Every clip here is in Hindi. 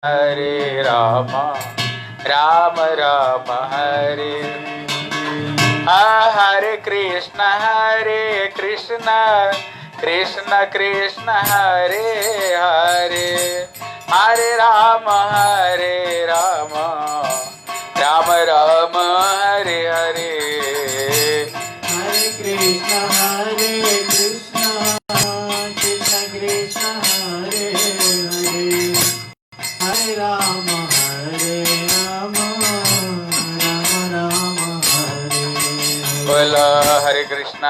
हरे राम राम राम हरे हरे कृष्ण कृष्ण कृष्ण हरे हरे हरे राम राम राम हरे हरे हरे कृष्ण कृष्ण कृष्ण हरे हरे हरे राम राम राम हरे बोला हरे कृष्ण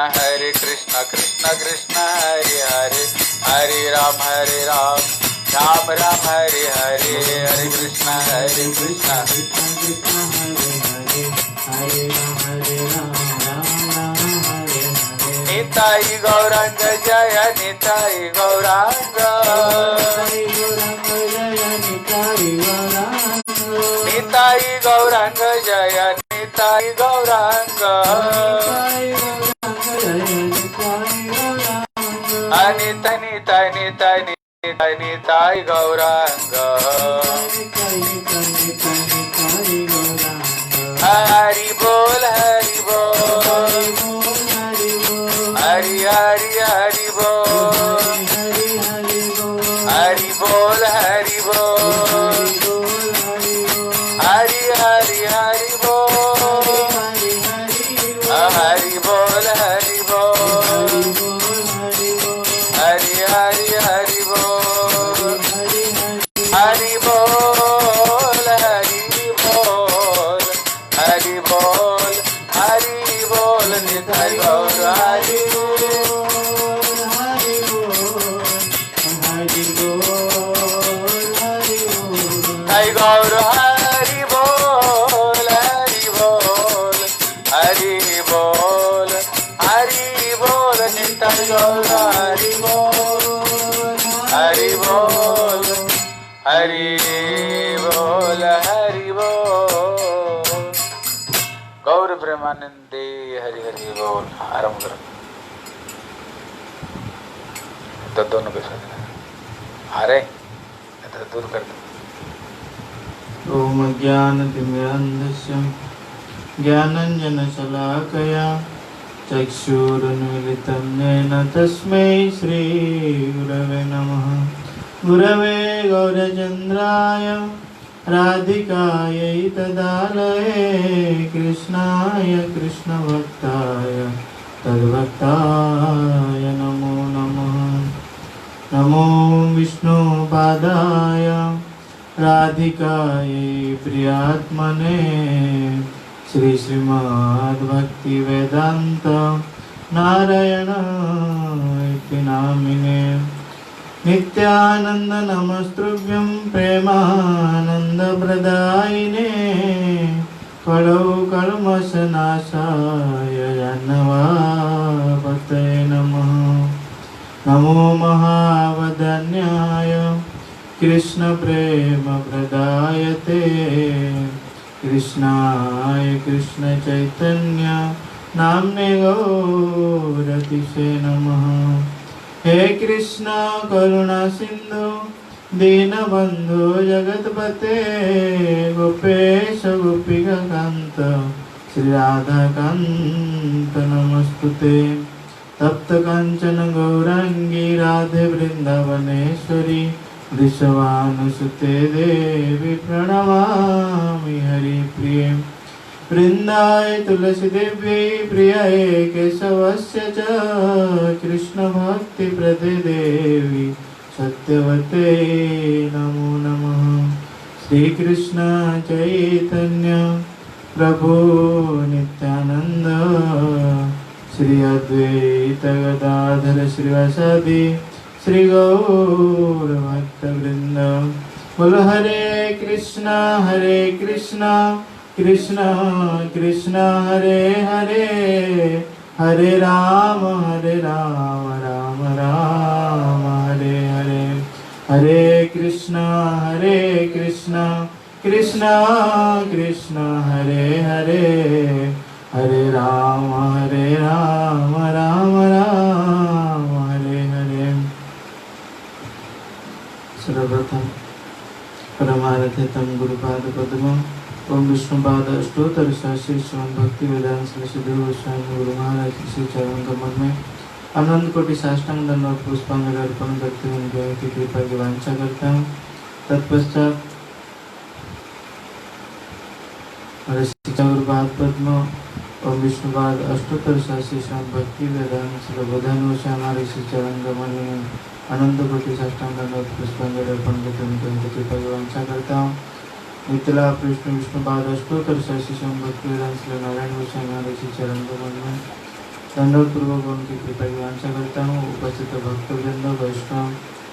कृष्ण कृष्ण हरे हरे हरे राम राम राम हरे हरे हरे कृष्ण कृष्ण कृष्ण हरे हरे हरे राम राम हरे हरे निताई गौरांग जय निताई गौरांग निताई गौरांग जय निताई गौरांग अनिता निता निता निता निताई गौरांग हरि बोल हरि हरि हरि हरि बोल हरि बोल हरि हरि हरि हरि बोल हरि बोल हरि हरि हरि हरि बोल हरि बोल हरि बोल हरि बोल निताई गौर हरि निताई गौर हरि बोल हरि बोल हरि बोल निताई गौर हरि बोल हरि बोल हरि बोल हरि बोल गौर प्रेमानंदे हरि हरि बोल आरंभ करो तो दोनों के साथ हरे तो दूर कर दो ओम ज्ञानतिमिरन्धस्य ज्ञानञ्जनशलाकया चक्षुरुन्मीलितं येन तस्मै श्रीगुरवे नमः। गुरवे गौरचन्द्राय राधिकायै तदालये कृष्णाय कृष्णभक्ताय तद्भक्ताय नमो नमः। नमो विष्णुपादाय राधिकायै प्रियात्मने श्री श्रीमद्भक्तिवेदान्त नारायण इति नामिने नित्यानन्द नमस्तुभ्यं प्रेमानन्दप्रदायिने कलौ कल्मषनाशाय जन्मपतये नमः। नमो महावदन्याय कृष्ण प्रेम प्रदायते कृष्णाय कृष्ण चैतन्य नाम्ने गौरतिसे नमः। हे कृष्ण करुणा सिंधु दीनबंधु जगतपते गोपेश गोपिका कांत श्री राधा कांत नमस्तुते। तप्त कांचन गौरांगी राधे वृंदावनेश्वरी वृषभानुसुते देवी प्रणमामि हरिप्रिये। वृंदाय तुलसी देवी प्रियाय केशवस्य च कृष्ण भक्ति प्रदे देवी सत्यवते नमो नमः। श्री कृष्ण चैतन्य प्रभु नित्यानंद श्री अद्वैत गदाधर श्रीवासादि श्री गौर भक्तवृंद। बोल हरे कृष्णा कृष्ण कृष्ण हरे हरे हरे राम राम राम हरे हरे। हरे कृष्ण कृष्ण कृष्ण हरे हरे हरे राम राम राम हरे हरे। सर्वप्रथम परमारथे तम गुरुपाद पद्मम ओम विष्णुपाद अष्टोत्तर सहस्री श्रवण भक्ति वेदांत सुधीर गोस्वामी गुरु महाराज श्री चरण कमल में अनंत कोटि साष्टांग दंडवत पुष्पांजलि अर्पण करते हुए उनकी की कृपा की वांछा करता हूँ। तत्पश्चात हरे शिक्षा गुरुपाद पद्म और विष्णुपाद अष्टोत्तर सहस्री श्रवण भक्ति वेदांत सुबोधन हमारे श्री चरण कमल में अनंत कोटि साष्टांग दंडवत पुष्पांजलि अर्पण करते हुए उनकी कृपा की वांछा करता हूँ। मिथिला कृष्ण विष्णुपाद अष्टोत्तर सहस्री श्रवण भक्ति वेदांत नारायण गोस्वामी हमारे श्री चरण कमल में दंडवत पूर्वक उनकी कृपा की वांछा करता हूँ। उपस्थित भक्तवृंद वैष्णव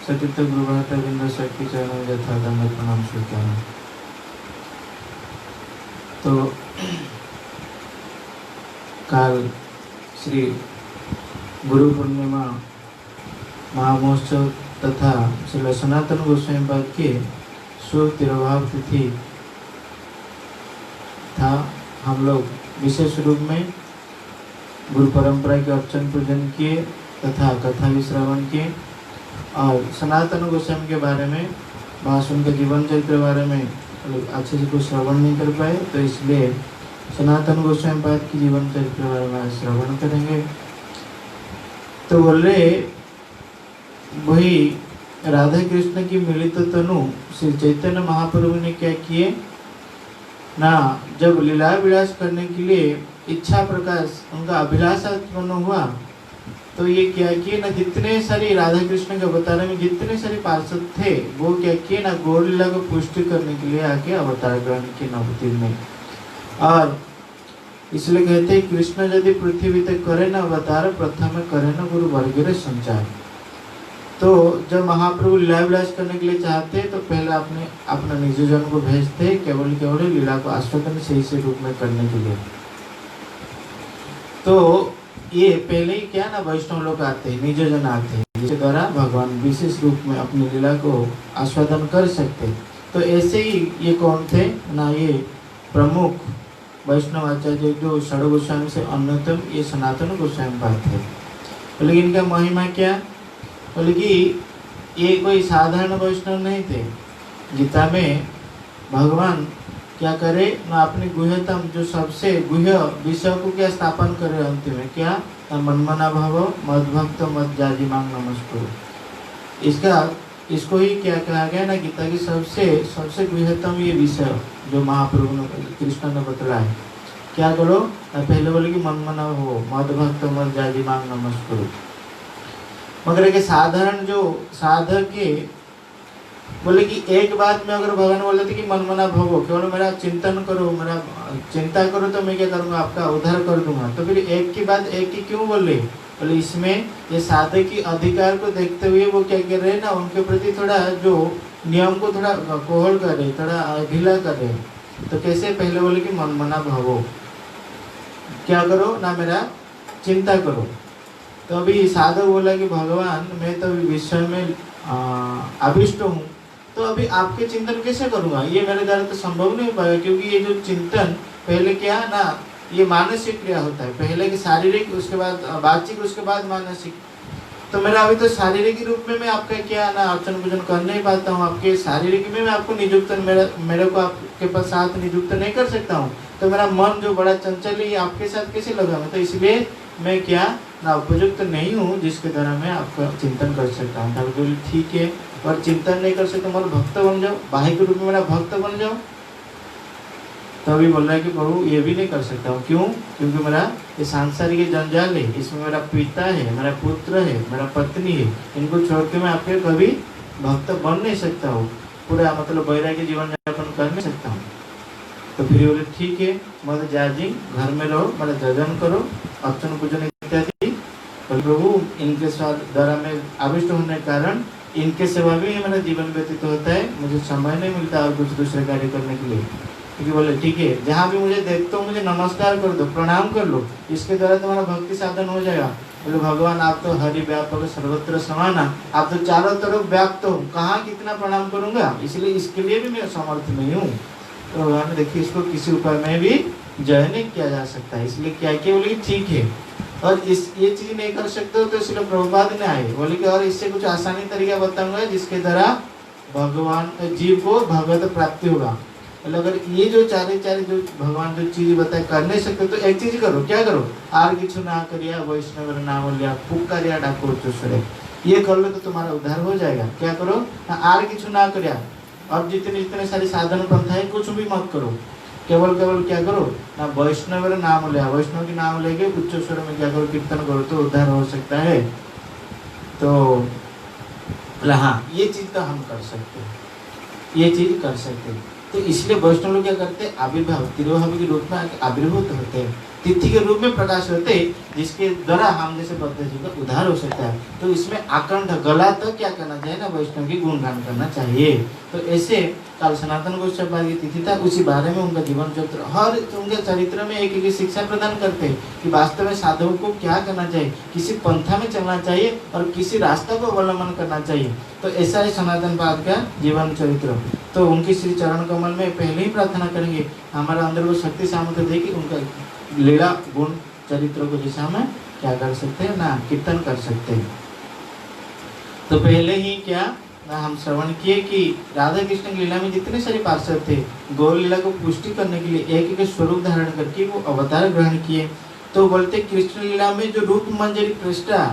सतीर्थ गुरुभक्तवृंद सबके चरणों में यथा दंड प्रणाम स्वीकार हूँ। तो काल श्री गुरु पूर्णिमा महामहोत्सव तथा श्री सनातन गोस्वामी पाद के शुभ तिरुभाव तिथि था। हम लोग विशेष रूप में गुरु परंपरा के अर्चन पूजन किए तथा कथा भी श्रवण किए और सनातन गोस्वामी के बारे में भाषण के जीवन चरित्र के बारे में अच्छे से कुछ श्रवण नहीं कर पाए, तो इसलिए सनातन गोस्वामी पाद की जीवन चरित्र के बारे में आज श्रवण करेंगे। तो बोले वही राधा कृष्ण की मिलित तनु श्री चैतन्य महाप्रभु ने क्या किए ना, जब लीला विलास करने के लिए इच्छा प्रकाश उनका अभिलाषा उत्पन्न हुआ तो ये क्या किए ना, जितने सारे राधा कृष्ण के अवतार में जितने सारे पार्षद थे वो क्या किए ना, गौर लीला को पुष्टि करने के लिए आके अवतार ग्रहण किए नवतीर में। और इसलिए कहते हैं कृष्ण यदि पृथ्वी तक करे न अवतार प्रथम करे न गुरु वर्गीय संचार। तो जब महाप्रभु लीला विलास करने के लिए चाहते तो पहले अपना निज जन को भेजते केवल लीला को आस्वादन सही रूप में करने के लिए। तो ये पहले ही क्या ना वैष्णव लोग आते हैं, निज जन आते हैं, जिसके द्वारा भगवान विशेष रूप में अपनी लीला को आस्वादन कर सकते। तो ऐसे ही ये कौन थे ना, ये प्रमुख वैष्णव आचार्य जो षड गोस्वामी से अन्यतम ये सनातन गोस्वामी पाद थे। लेकिन इनका महिमा क्या, बोले कि ये कोई साधारण वैष्णव नहीं थे। गीता में भगवान क्या करे ना, अपनी गुह्यतम जो सबसे गुह्य विषय को क्या स्थापन करे अंतिम में क्या, मनमना भव मद्भक्त मद जाजी मांग नमस्कुरु। इसको ही क्या कहा गया ना, गीता की सबसे गुह्यतम ये विषय जो महाप्रभु ने कृष्ण ने बतलाया। क्या करो, पहले बोले कि मनमना हो मद्भक्त मद जाजी मांग नमस्कुरु। मगर के साधारण जो साधक के बोले कि एक बात में अगर भगवान बोले थे कि मनमना भवो, केवल मेरा चिंतन करो, मेरा चिंता करो तो मैं क्या करूँगा, आपका उद्धार कर दूंगा। तो फिर एक की बात एक ही क्यों बोले, बोले इसमें ये साधक की अधिकार को देखते हुए वो क्या कर रहे हैं ना, उनके प्रति थोड़ा जो नियम को थोड़ा कोहल कर रहे, थोड़ा ढीला कर रहे। तो कैसे, पहले बोले कि मनमना भवो, क्या करो ना, मेरा चिंता करो। तो अभी साधक बोला कि भगवान मैं तो विषय में अभिष्ट हूँ, तो अभी आपके चिंतन कैसे करूँगा, ये मेरे द्वारा तो संभव नहीं पाएगा। क्योंकि ये जो चिंतन पहले क्या ना, ये मानसिक क्रिया होता है, पहले की शारीरिक, उसके बाद वाचिक, उसके बाद मानसिक। तो मेरा अभी तो शारीरिक रूप में मैं आपका क्या ना अर्चन पूजन कर नहीं पाता हूँ, आपके शारीरिक में मैं आपको नियुक्त मेरे को आपके पास साथ नियुक्त नहीं कर सकता हूँ। तो मेरा मन जो बड़ा चंचल है आपके साथ कैसे लगाऊंगा, तो इसलिए मैं क्या ना उपयुक्त नहीं हूँ जिसके द्वारा मैं आपका चिंतन कर सकता हूँ। ठाकुर बोले ठीक है, और चिंतन नहीं कर सकते मेरा भक्त बन जाओ, बाह्य रूप में मेरा भक्त बन जाओ। तो अभी बोल रहा है कि प्रभु ये भी नहीं कर सकता हूँ। क्यों, क्योंकि मेरा ये सांसारिक जंजाल है, इसमें मेरा पिता है, मेरा पुत्र है, मेरा पत्नी है, इनको छोड़ के मैं आपके कभी भक्त बन नहीं सकता हूँ, पूरा मतलब वैराग्य जीवन यापन कर नहीं सकता हूँ। तो फिर बोले ठीक है, मत जाजी, घर में रहो, मेरा जजन करो, अर्चन पूजन इत्यादि। प्रभु इनके द्वारा में आविष्ट होने के कारण इनके सेवा भी मेरा जीवन व्यतीत होता है, मुझे समय नहीं मिलता और कुछ दूसरे कार्य करने के लिए। क्योंकि बोले ठीक है, जहाँ भी मुझे देखते हो मुझे नमस्कार कर दो, प्रणाम कर लो, इसके द्वारा तुम्हारा भक्ति साधन हो जाएगा। बोले भगवान आप तो हरि व्यापक सर्वत्र समाना, आप तो चारों तरफ व्याप्त हो, कहाँ कितना प्रणाम करूंगा, इसलिए इसके लिए भी मैं समर्थ नहीं हूँ। तो भगवान देखिए इसको किसी उपाय में भी जय नहीं किया जा सकता, इसलिए क्या किया, बोले ठीक है, और ये चीज नहीं कर सकते हो तो इसलिए प्रभुपाद ने आए, बोले कि और इससे कुछ आसानी तरीका बताऊंगा जिसके द्वारा भगवान जीव को भगवत प्राप्ति होगा। मतलब अगर ये जो चारे चारे जो भगवान जो चीज बताए कर नहीं सकते तो एक चीज करो, क्या करो, आर किछु ना करिया वैष्णव नाम लिया पुकारिया डाको चुसरे, ये कर लो तो तुम्हारा उद्धार हो जाएगा। क्या करो ना, आर किछु ना करिया, अब जितने जितने सारे साधन पंथा है कुछ भी मत करो, केवल केवल क्या करो ना, वैष्णव नाम लिया, वैष्णव के नाम लेके उच्च स्वर में क्या करो, कीर्तन करो तो उद्धार हो सकता है। तो हाँ ये चीज तो हम कर सकते हैं, ये चीज कर सकते हैं। तो इसलिए वैष्णव लोग क्या करते हैं, आविर्भाव तिरुभाव के रूप में आविर्भूत होते हैं, तिथि के रूप में प्रकाश होते हैं, जिसके द्वारा हम जैसे बद्ध जी का उद्धार हो सकता है। तो इसमें आकंठ गला तो क्या करना चाहिए ना, वैष्णव की गुणगान करना चाहिए। तो ऐसे काल सनातन गोस्वामी की तिथि था, उसी बारे में उनका जीवन चरित्र, हर उनके चरित्र में एक एक शिक्षा प्रदान करते हैं कि वास्तव में साधु को क्या करना चाहिए, किसी पंथा में चलना चाहिए और किसी रास्ता को अवलंबन करना चाहिए। तो ऐसा है सनातन पाद का जीवन चरित्र। तो उनकी श्री चरण कमल में पहले ही प्रार्थना करेंगे हमारा अंदर वो शक्ति सामर्थ्य देखिए, उनका लीला गुण चरित्र को जैसे हमें क्या कर सकते हैं ना, कीर्तन कर सकते हैं। तो पहले ही क्या ना हम श्रवण किए कि राधा कृष्ण की लीला में जितने सारे पार्षद थे, गौर लीला को पुष्टि करने के लिए एक एक स्वरूप धारण करके वो अवतार ग्रहण किए। तो बोलते कृष्ण लीला में जो रूप मंजरी पृष्ठा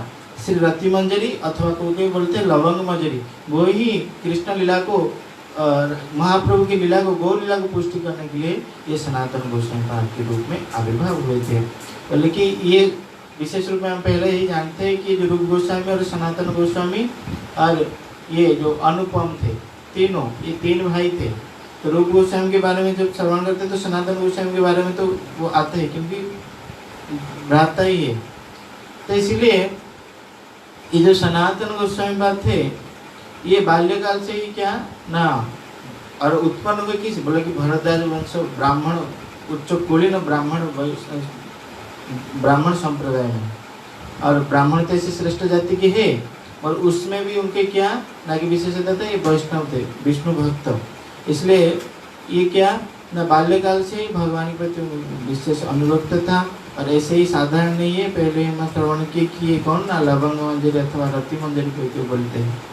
श्री रति मंजरी अथवा कोई बोलते लवंग मंजरी, वो ही कृष्ण लीला को महाप्रभु की लीला को गौर लीला को पुष्टि करने के लिए ये सनातन गोस्वामी पाद के रूप में आविर्भाव हुए थे। लेकिन ये विशेष रूप में हम पहले ही जानते हैं कि जो रूप गोस्वामी और सनातन गोस्वामी और ये जो अनुपम थे, तीनों ये तीन भाई थे। तो रूप गोस्वामी के बारे में जब श्रवण करते तो सनातन गोस्वामी के बारे में तो वो आते हैं क्योंकि भ्राता ही है। तो इसलिए ये जो सनातन गोस्वामी पाद थे ये बाल्यकाल से ही क्या ना, और उत्पन्न हुए किस बोले कि भरद्वाज वंश ब्राह्मण उच्च कुलीन ब्राह्मण संप्रदाय में, और ब्राह्मण तो ऐसी श्रेष्ठ जाति के है, और उसमें भी उनके क्या ना कि विशेषता था, ये वैष्णव थे, विष्णु भक्त। इसलिए ये क्या ना बाल्यकाल से ही भगवान के प्रति विशेष अनुरक्त था। और ऐसे ही साधारण नहीं है, पहले हम श्रवण किए कौन ना लवंग मंजरी अथवा रति मंजरी को बोलते हैं।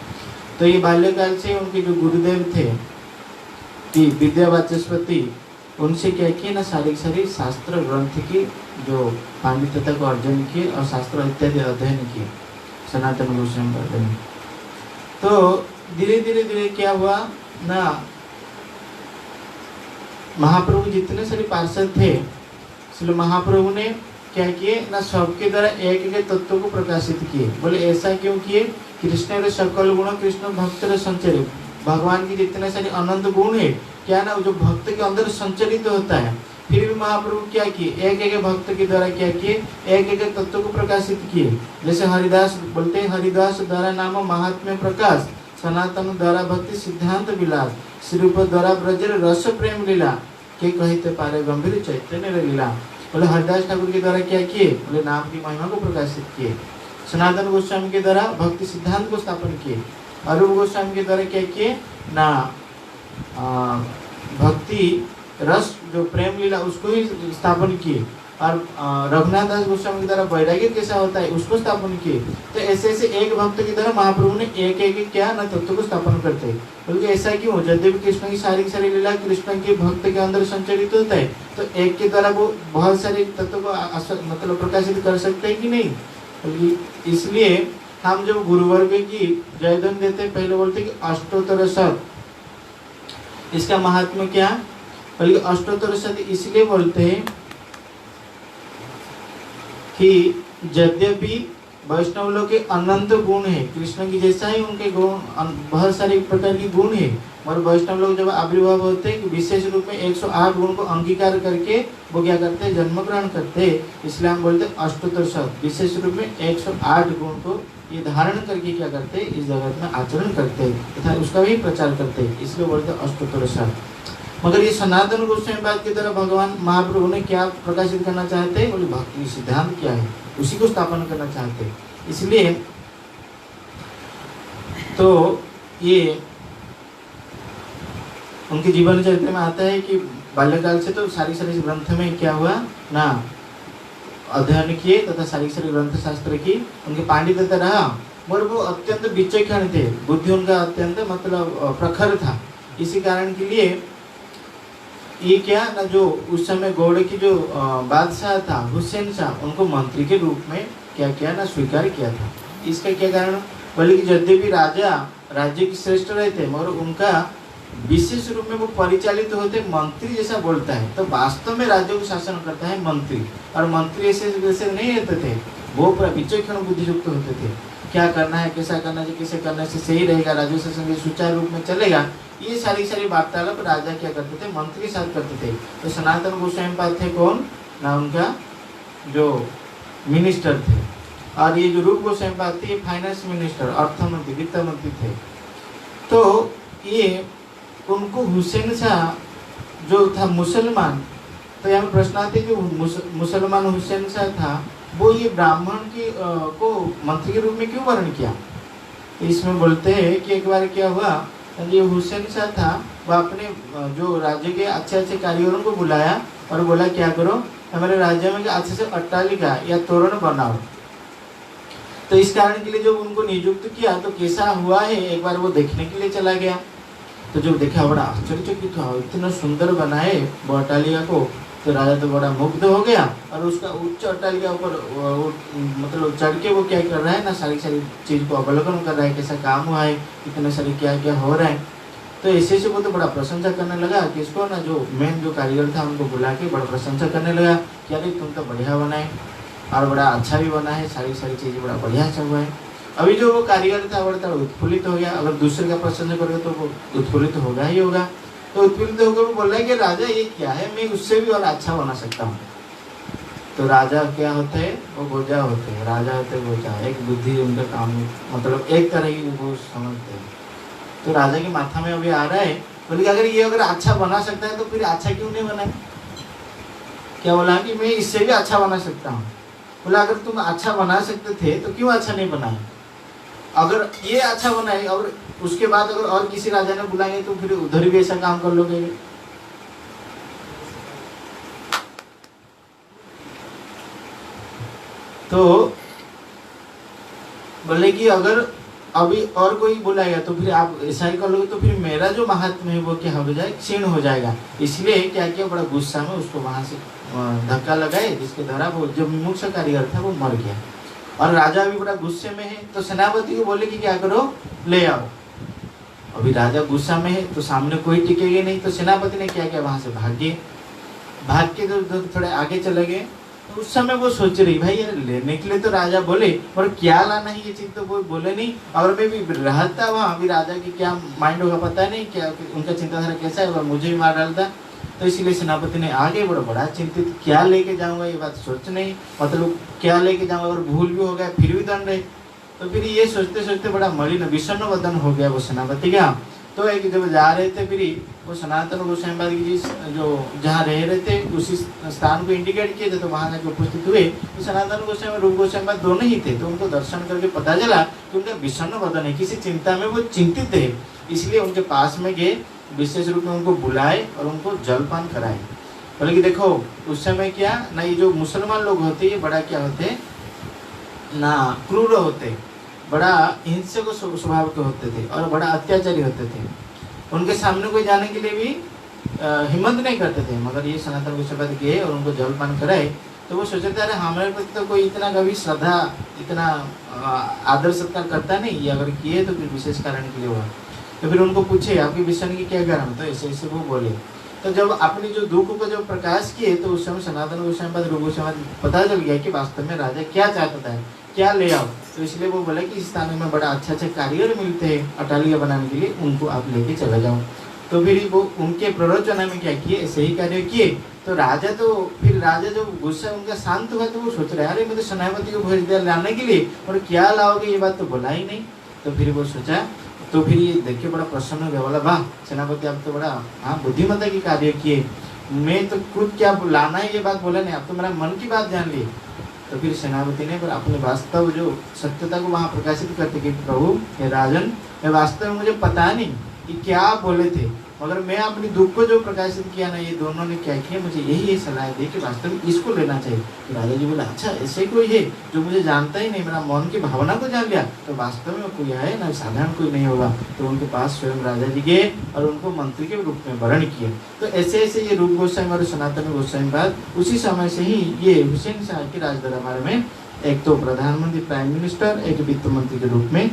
तो ये बाल्यकाल से उनके जो गुरुदेव थे कि विद्या वाचस्पति, उनसे क्या किए ना सारी शास्त्र ग्रंथ की जो पांडित्यता को अर्जन किए और शास्त्र इत्यादि अध्ययन किए सनातन गोस्वामी पाद में। तो धीरे धीरे धीरे क्या हुआ ना, महाप्रभु जितने सारे पार्षद थे, इसलिए महाप्रभु ने क्या किए ना सबके द्वारा एक एक तत्व को प्रकाशित किए। बोले ऐसा क्यों किए, कृष्ण सकल गुण कृष्ण भक्त संचरित, भगवान की जितने सारे अनंत गुण है क्या ना जो भक्त के अंदर संचरित होता है। फिर भी महाप्रभु क्या किए, एक एक भक्त के द्वारा क्या किए, एक एक तत्व को प्रकाशित किए। जैसे हरिदास बोलते हैं, हरिदास द्वारा नाम महात्म्य प्रकाश, सनातन द्वारा भक्ति सिद्धांत विलास, श्रीरूप द्वारा ब्रजर रस प्रेम लीला, के कहते पारे गंभीर चैतन्य लीला। बोले हरिदास ठाकुर के द्वारा क्या किए, बोले नाम की महिमा को प्रकाशित किए। सनातन गोस्वामी के द्वारा भक्ति सिद्धांत को स्थापन किए। अरूप गोस्वामी के द्वारा क्या किए ना भक्ति रस जो प्रेम लीला उसको ही स्थापन किए। और रघुनाथ दास गोस्वामी के द्वारा वैराग्य कैसा होता है उसको स्थापन किए। तो ऐसे ऐसे एक भक्त की तरह महाप्रभु ने एक एक क्या न तत्व को स्थापन करते हैं। क्योंकि ऐसा क्यों, यद्यपि कृष्ण की सारी सारी लीला कृष्ण के भक्त के अंदर संचरित होता है, तो एक के द्वारा वो बहुत सारे तत्व को मतलब प्रकाशित कर सकते हैं कि नहीं। इसलिए हम जब गुरुवर्ग की जयधन देते पहले बोलते कि अष्टोत्तर शत, इसका महात्मा क्या, बल्कि अष्टोत्तर शत इसलिए बोलते हैं कि यद्यपि वैष्णव लोग के अनंत गुण है, कृष्ण की जैसा ही उनके गुण बहुत सारे प्रकार की गुण है, और वैष्णव लोग जब आविर्भाव होते हैं विशेष रूप में 108 गुण को अंगीकार करके वो क्या करते हैं, जन्म ग्रहण करते हैं। इसलिए हम बोलते हैं अष्टोत्तर शत, विशेष रूप में 108 गुण को ये धारण करके क्या करते हैं, इस जगत में आचरण करते हैं तथा उसका भी प्रचार करते हैं, इसलिए बोलते हैं अष्टोत्तर शत। मगर ये सनातन गोस्वामी पाद की तरह भगवान महाप्रभु ने क्या प्रकाशित करना चाहते हैं, बोले भक्ति सिद्धांत क्या है उसी को स्थापन करना चाहते हैं। इसलिए तो ये उनके जीवन चरित्र में आता है कि बाल्यकाल से तो सारी सारी ग्रंथ में क्या हुआ ना अध्ययन किए तथा सारी सारी ग्रंथ शास्त्र की उनके पांडित्यता रहा। मगर वो अत्यंत विचक्षण थे, बुद्धि उनका अत्यंत मतलब प्रखर था। इसी कारण के लिए ये क्या ना, जो उस समय गौड़ की जो बादशाह था हुसैन शाह, उनको मंत्री के रूप में क्या किया ना, स्वीकार किया था। इसका क्या कारण, बोले कि यद्यपि राजा राज्य की श्रेष्ठ रहे थे, मगर उनका विशेष रूप में वो परिचालित होते मंत्री जैसा बोलता है, तो वास्तव में राज्य को शासन करता है मंत्री। और मंत्री ऐसे वैसे नहीं रहते थे, वो पूरा विचक्षण बुद्धियुक्त होते थे। क्या करना है, कैसा करना है, कैसे करने से सही रहेगा, राज्य शासन सुचारू रूप में चलेगा, ये सारी वार्तालाप राजा क्या करते थे, मंत्री के साथ करते थे। तो सनातन गोस्वामी पाद थे कौन ना, उनका जो मिनिस्टर थे। और ये जो रूप गोस्वामी पाद थे, फाइनेंस मिनिस्टर, अर्थ मंत्री, वित्त मंत्री थे। तो ये उनको हुसैन शाह जो था मुसलमान, तो यहाँ प्रश्न आते जो मुसलमान हुसैन शाह था, वो ये ब्राह्मण की को मंत्री के रूप में क्यों वर्ण किया। इसमें बोलते हैं कि एक बार क्या हुआ, ये हुसैन शाह था, वो अपने जो राज्य के अच्छे अच्छे कारीगरों को बुलाया और बोला क्या करो, हमारे राज्य में अच्छे से अट्टालिका या तोरण बनाओ। तो इस कारण के लिए जब उनको नियुक्त किया तो कैसा हुआ है, एक बार वो देखने के लिए चला गया। तो जब देखा बड़ा आश्चर्यचकित हुआ, इतना सुंदर बनाए वो अट्टालिका को। तो राजा तो बड़ा मुग्ध हो गया और उसका उच्च अट्टालिका ऊपर मतलब चढ़ के वो क्या कर रहा है ना, सारी चीज़ को अवलोकन कर रहा है, कैसा काम हुआ है, इतने सारे क्या क्या हो रहा है। तो ऐसे से वो तो बड़ा प्रशंसा करने लगा, किसको ना, जो मेन जो कारीगर था उनको बुला के बड़ा प्रशंसा करने लगा कि अरे तुम तो बढ़िया बनाए और बड़ा अच्छा भी बना है, सारी चीज़ें बड़ा बढ़िया से हुआ है। अभी जो वो कारीगर था बड़ा उत्फुल्लित हो गया, अगर दूसरे का प्रशंसा करोगे तो वो उत्फुल्लित होगा ही होगा। तो उत्फुल्लित होकर वो बोल रहा है कि राजा ये क्या है, मैं उससे भी और अच्छा बना सकता हूँ। तो राजा क्या होते हैं, वो गोजा होते हैं, राजा होते हैं गोजा, एक बुद्धि उनका काम, मतलब एक तरह की वो समझते हैं। तो राजा के माथा में अभी आ रहा है, बोले अगर ये अगर अच्छा बना सकता है तो फिर अच्छा क्यों नहीं बना। क्या बोला कि मैं इससे भी अच्छा बना सकता हूँ। बोला अगर तुम अच्छा बना सकते थे तो क्यों अच्छा नहीं बनाए। अगर ये अच्छा बनाए और उसके बाद अगर और किसी राजा ने बुलाएंगे तो फिर उधर भी ऐसा काम कर लोगे। तो बोले कि अगर अभी और कोई बुलाएगा तो फिर आप ऐसा ही कर लोगे तो फिर मेरा जो महात्म है वो क्या हो जाए, क्षीण हो जाएगा। इसलिए क्या किया, बड़ा गुस्सा में उसको वहां से धक्का लगाए, जिसके द्वारा वो जो मुख्य कारीगर था वो मर गया। और राजा भी बड़ा गुस्से में है, तो सेनापति को बोले कि क्या करो, ले आओ। अभी राजा गुस्सा में है तो सामने कोई टिकेगा नहीं, तो सेनापति ने क्या किया, वहां से भाग के तो थोड़े आगे चले गए। तो उस समय वो सोच रही, भाई यार लेने के लिए तो राजा बोले, और क्या लाना है ये चीज तो वो बोले नहीं। और मैं भी रहता वहाँ, अभी राजा की क्या माइंड होगा पता नहीं, क्या उनका चिंताधारा कैसा है, मुझे ही मार डालता। तो इसीलिए सेनापति ने आगे बड़ा चिंतित, क्या लेके जाऊंगा ये बात सोच नहीं, मतलब क्या लेके जाऊंगा, अगर भूल भी हो गया फिर भी दंड है। तो फिर ये सोचते सोचते बड़ा मलिन विषन्न वदन हो गया वो सेनापति का। तो एक जब जा रहे थे फिर वो सनातन गोस्वामी पाद की जो जहाँ रह रहे थे उसी स्थान को इंडिकेट किए थे, तो वहाँ जाकर उपस्थित हुए। तो सनातन गोस्वामी रूप गोस्वामी पाद दोनों ही थे। तो उनको दर्शन करके पता चला कि उनका विषन्न वदन है, किसी चिंता में वो चिंतित है। इसलिए उनके पास में गए, विशेष रूप में उनको बुलाए और उनको जलपान कराए। बोले कि देखो उस समय क्या ना, ये जो मुसलमान लोग होते ये बड़ा क्या होते ना, क्रूर होते, बड़ा हिंसक स्वभाव के होते थे और बड़ा अत्याचारी होते थे। उनके सामने कोई जाने के लिए भी हिम्मत नहीं करते थे। मगर ये सनातन गोस्वामी पाद गए और उनको जलपान कराए, तो वो सोचते थे अरे हमारे प्रति तो कोई इतना कभी श्रद्धा, इतना आदर सत्कार करता नहीं, ये अगर किए तो फिर विशेष कारण के लिए हुआ। तो फिर उनको पूछे आपके विषण की क्या कारण, तो ऐसे ऐसे वो बोले। तो जब अपने जो दुख को जब प्रकाश किए तो उस समय सनातन गोस्वामी पाद रूप गोस्वामी पाद पता चल गया कि वास्तव में राजा क्या चाहता है, क्या ले आओ। तो इसलिए वो बोला कि इस स्थान में बड़ा अच्छे कारीगर मिलते हैं अट्टालिका बनाने के लिए, उनको आप लेके चले जाओ। तो फिर वो उनके प्ररोचना में क्या किए, ऐसे ही कार्य किए। तो राजा जब गुस्सा उनका शांत हुआ तो वो सोच रहे अरे मैं तो सेनापति को भेज दिया लाने के लिए, और क्या लाओगे ये बात तो बोला ही नहीं। तो फिर वो सोचा, तो फिर ये देख के बड़ा प्रसन्न हो गया, बोला वाह सेनापति आप तो बड़ा बुद्धिमत्ता की कार्य किए, मैं तो खुद क्या लाना है ये बात बोला नहीं, आप तो मेरा मन की बात जान ली। तो फिर सेनापति ने अपने वास्तव जो सत्यता को वहाँ प्रकाशित करते कि प्रभु हे राजन, मैं वास्तव में मुझे पता नहीं कि क्या बोले थे, मगर मैं अपनी दुख को जो प्रकाशित किया ना, ये दोनों ने क्या किया, मुझे यही सलाह दी कि वास्तव में इसको लेना चाहिए। तो राजा जी बोला अच्छा ऐसे कोई है जो मुझे जानता ही नहीं, मेरा मन की भावना को जान लिया, तो वास्तव में कोई है ना, साधारण कोई नहीं होगा। तो उनके पास स्वयं राजा जी गए और उनको मंत्री के रूप में वर्ण किए। तो ऐसे ऐसे ये रूप गोस्वामी और सनातन गोस्वामी बाद उसी समय से ही ये हुसैन शाह के राज दरबार में एक तो प्रधानमंत्री प्राइम मिनिस्टर, एक वित्त मंत्री के रूप में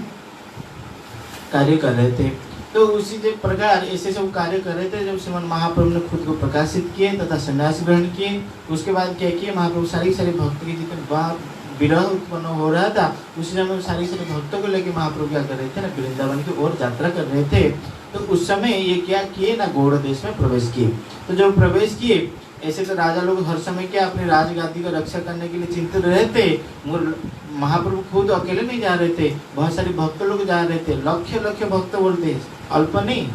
कार्य कर रहे थे। तो उसी प्रकार ऐसे सब कार्य कर रहे थे जब श्रीमन महाप्रभु ने खुद को प्रकाशित किए तथा संन्यास ग्रहण किए। उसके बाद क्या किए, महाप्रभु सारी भक्त के जितने विरह उत्पन्न हो रहा था, उसी समय सारी भक्तों को लेकर महाप्रभु क्या कर रहे थे ना, वृंदावन की ओर यात्रा कर रहे थे। तो उस समय ये क्या किए ना, गौड़ देश में प्रवेश किए। तो जब प्रवेश किए, ऐसे तो राजा लोग हर समय क्या अपनी राजगादी को रक्षा करने के लिए चिंतित रहते, मगर महाप्रभु खुद अकेले नहीं जा रहे थे, बहुत सारे भक्त लोग जा रहे थे। लक्ष्य भक्त बोलते, अल्प नहीं,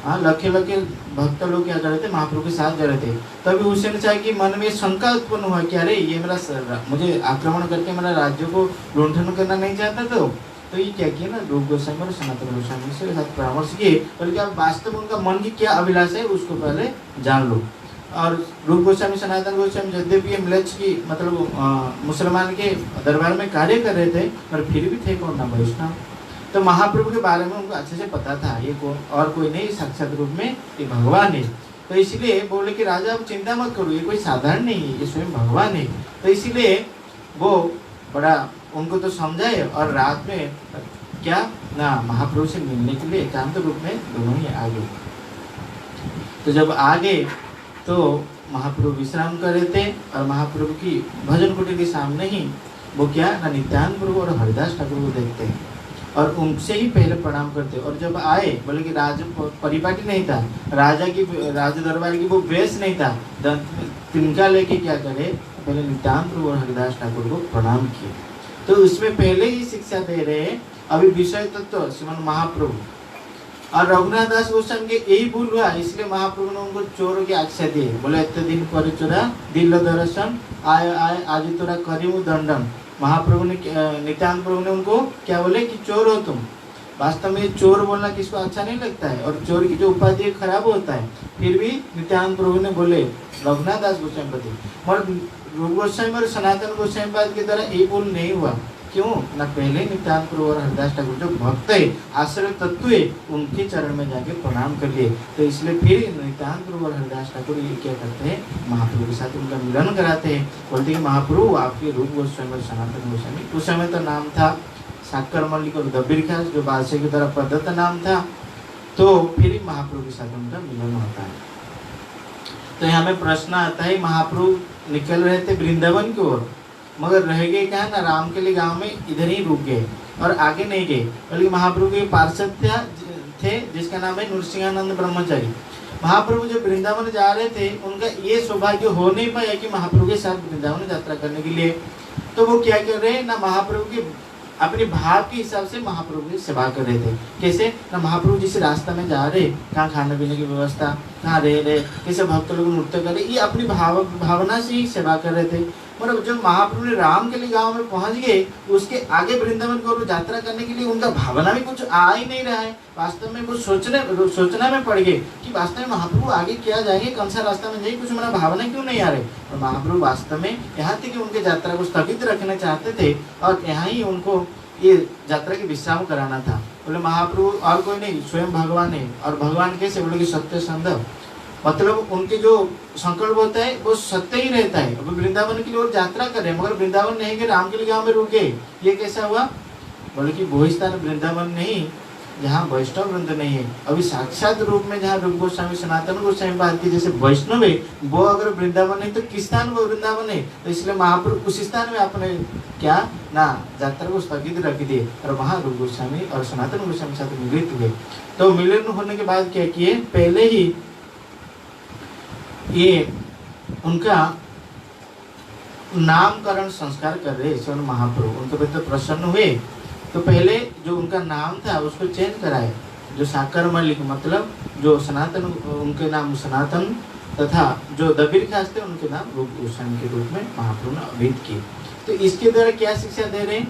हाँ लक्ष्य भक्त लोग क्या कर रहे थे, महाप्रभु के साथ जा रहे थे। तभी हुसैन शाह की मन में शंका उत्पन्न हुआ कि अरे ये मेरा मुझे आक्रमण करके मेरा राज्य को लुंठन करना नहीं चाहता। तो ये क्या किया ना, रूप गोस्वामी और सनातन गोस्वामी से साथ परामर्श किए, बल्कि आप वास्तव में उनका मन की क्या अभिलाषा है उसको पहले जान लो। और रूप गोस्वामी सनातन गोस्वामी यद्यपि म्लेच्छ की मतलब मुसलमान के दरबार में कार्य कर रहे थे, पर फिर भी थे कौन ना वैष्णव। तो महाप्रभु के बारे में उनको अच्छे से पता था, ये और कोई नहीं, साक्षात रूप में ये भगवान है। तो इसलिए बोले कि राजा आप चिंता मत करो, ये कोई साधारण नहीं है, ये स्वयं भगवान है। तो इसलिए वो बड़ा उनको तो समझाए और रात में क्या ना महाप्रभु से मिलने के लिए एकांत रूप में दोनों ही आ गए। तो जब आ गए तो महाप्रभु विश्राम कर रहे थे और महाप्रभु की भजन कुटीर के सामने ही वो क्या ना नित्यानंद प्रभु और हरिदास ठाकुर को देखते हैं और उनसे ही पहले प्रणाम करते। और जब आए, बोले कि राज परिपाटी नहीं था, राज दरबार की वो वेश नहीं था, तिनका लेके क्या करे, पहले नित्यानंद प्रभु और हरिदास ठाकुर को प्रणाम किए। तो उसमें पहले ही शिक्षा दे रहे हैं अभी विषय तत्व श्रीमन महाप्रभु। और रघुनाथ दास गोस्वामी के यही भूल हुआ, इसलिए महाप्रभु ने उनको चोरों की आख्या दी। बोले इतने दिन पर चोरा दिल दर्शन आय आय आज तोरा करीमु दंडन। महाप्रभु ने नित्यानंद प्रभु ने उनको क्या बोले कि चोर हो तुम। वास्तव में चोर बोलना किसको अच्छा नहीं लगता है और चोर की जो उपाधि खराब होता है, फिर भी नित्यानंद प्रभु ने बोले रघुनाथ दास गोस्वामी पति। मगर रूप गोस्वामी और सनातन गोस्वामी पाद के द्वारा ये भूल नहीं हुआ, क्यों ना, पहले नित्यानंद प्रभु और हरिदास ठाकुर जो भक्त है, आश्रय तत्व है, उनके चरण में जाके प्रणाम कर लिए। तो इसलिए फिर नित्यानंद प्रभु और हरिदास ठाकुर ये क्या करते हैं, महाप्रभु के साथ उनका मिलन कराते हैं। बोलते हैं महाप्रभु आपके रूप गोस्वामी और सनातन गोस्वामी, उस समय तो नाम था साकर मल्लिक और दबीर खास, जो बादशाह की तरफ प्रदत्त नाम था। तो फिर महाप्रभु के साथ उनका मिलन होता है। तो यहाँ में प्रश्न आता है, महाप्रभु निकल रहे थे वृंदावन की ओर, मगर रह गए क्या ना, राम के लिए गांव में इधर ही रुक गए और आगे नहीं गए। बल्कि महाप्रभु के पार्षद थे जिसका नाम है नृसिंहानंद ब्रह्मचारी। महाप्रभु जब वृंदावन जा रहे थे, उनका ये सौभाग्य हो नहीं पाया कि महाप्रभु के साथ वृंदावन यात्रा करने के लिए। तो वो क्या कर रहे हैं ना, महाप्रभु के अपने भाव के हिसाब से महाप्रभु की सेवा कर रहे थे। कैसे ना, महाप्रभु जिस रास्ता में जा रहे, कहाँ खाने पीने की व्यवस्था, कहाँ रह रहे, कैसे भक्त लोग नृत्य कर रहे, ये अपनी भावना से ही सेवा कर रहे थे। मतलब जब महाप्रभु ने राम के लिए गांव में पहुंच गए, उसके आगे वृंदावन को यात्रा करने के लिए उनका भावना में कुछ आ ही नहीं रहा है। वास्तव में वो सोचना में पड़ गए कि वास्तव में महाप्रभु आगे क्या जाएंगे, कौन सा रास्ता में जाएंगे, कुछ हमारा भावना क्यों नहीं आ रहे। और महाप्रभु वास्तव में यहाँ तक कि उनके यात्रा को स्थगित रखना चाहते थे और यहाँ ही उनको ये यात्रा की विश्राम कराना था। बोले महाप्रभु और कोई नहीं, स्वयं भगवान है। और भगवान कैसे, बोले कि सत्य संधव, मतलब उनके जो संकल्प होता है वो सत्य ही रहता है। अभी वृंदावन की ओर यात्रा कर रहे हैं, मगर वृंदावन नहीं गए, राम के लिए गांव में रुके। ये कैसा हुआ, बोले कि वो स्थान वृंदावन नहीं जहाँ वैष्णव वृंद नहीं है। अभी साक्षात रूप में जहाँ रूप गोस्वामी सनातन गोस्वामी बात की जैसे वैष्णव है, वो अगर वृंदावन नहीं तो किस स्थान वो वृंदावन है। तो इसलिए महाप्रभु उस स्थान में आपने क्या ना यात्रा को स्थगित रख दिए और वहाँ रूप गोस्वामी और सनातन गोस्वामी के साथ मिलित हुए। तो मिलन होने के बाद क्या किए, पहले ही ये उनका नामकरण संस्कार कर रहे स्वयं महाप्रभु। उनके प्रति प्रसन्न हुए, तो पहले जो उनका नाम था उसको चेंज कराए। जो साकर मल्लिक मतलब जो सनातन, उनके नाम सनातन, तथा जो दबीर खास थे उनके नाम रूप गोस्वामी के रूप में महाप्रभु ने अभिहित किए। तो इसके द्वारा क्या शिक्षा दे रहे हैं,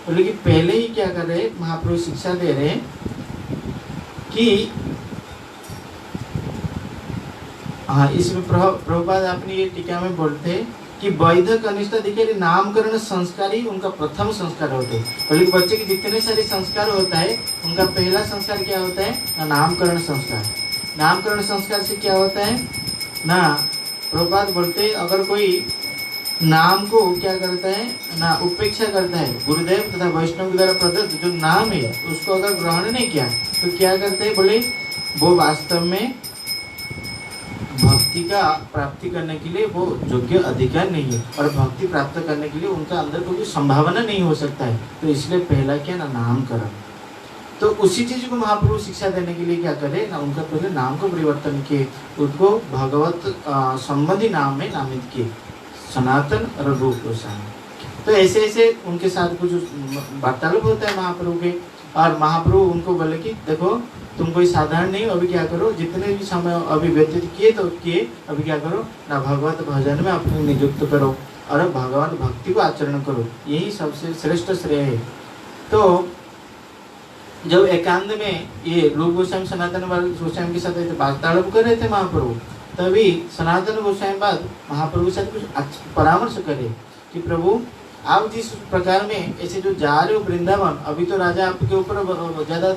बोले कि पहले ही क्या कर रहे हैं, महाप्रभु शिक्षा दे रहे हैं कि हाँ, इसमें प्रभुपाद अपनी ये टीका में बोलते हैं कि वैध कनिष्ठ अधिकारी नामकरण संस्कार ही उनका प्रथम संस्कार होते हैं। बल्कि बच्चे के जितने सारे संस्कार होता है उनका पहला संस्कार क्या होता है ना, नामकरण संस्कार। नामकरण संस्कार से क्या होता है ना, प्रभुपाद बोलते अगर कोई नाम को क्या करता है ना, उपेक्षा करता है, गुरुदेव तथा वैष्णव के द्वारा प्रदत्त जो नाम है उसको अगर ग्रहण नहीं किया तो क्या करते हैं, बोले वो वास्तव में भक्ति का प्राप्ति करने के लिए वो योग्य अधिकार नहीं है, और भक्ति प्राप्त करने के लिए उनका अंदर कोई संभावना नहीं हो सकता है। तो इसलिए पहला क्या ना, नामकरण। तो उसी चीज को महाप्रभु शिक्षा देने के लिए क्या करे ना, उनका पहले नाम को परिवर्तन किए, उसको भगवत संबंधी नाम में नामित किए, सनातन रघु गोस्वामी। तो ऐसे ऐसे उनके साथ कुछ वार्तालाप होता है महाप्रभु के, और महाप्रभु उनको बोले कि देखो तुम कोई साधारण नहीं, अभी क्या करो, जितने भी समय अभी व्यतीत किए तो किए, अभी क्या करो ना, भगवत भजन में अपने नियुक्त करो और भगवान भक्ति को आचरण करो, यही सबसे श्रेष्ठ श्रेय है। तो जब एकांत में ये रूप गोस्वामी सनातन गोस्वामी के साथ वार्तालाप कर रहे थे महाप्रभु, तभी सनातन गोस्वामी बाद महाप्रभु के साथ कुछ परामर्श करे कि प्रभु आप जिस प्रकार में ऐसे जो जा रहे हो वृंदावन, अभी तो राजा आपके ऊपर ज़्यादा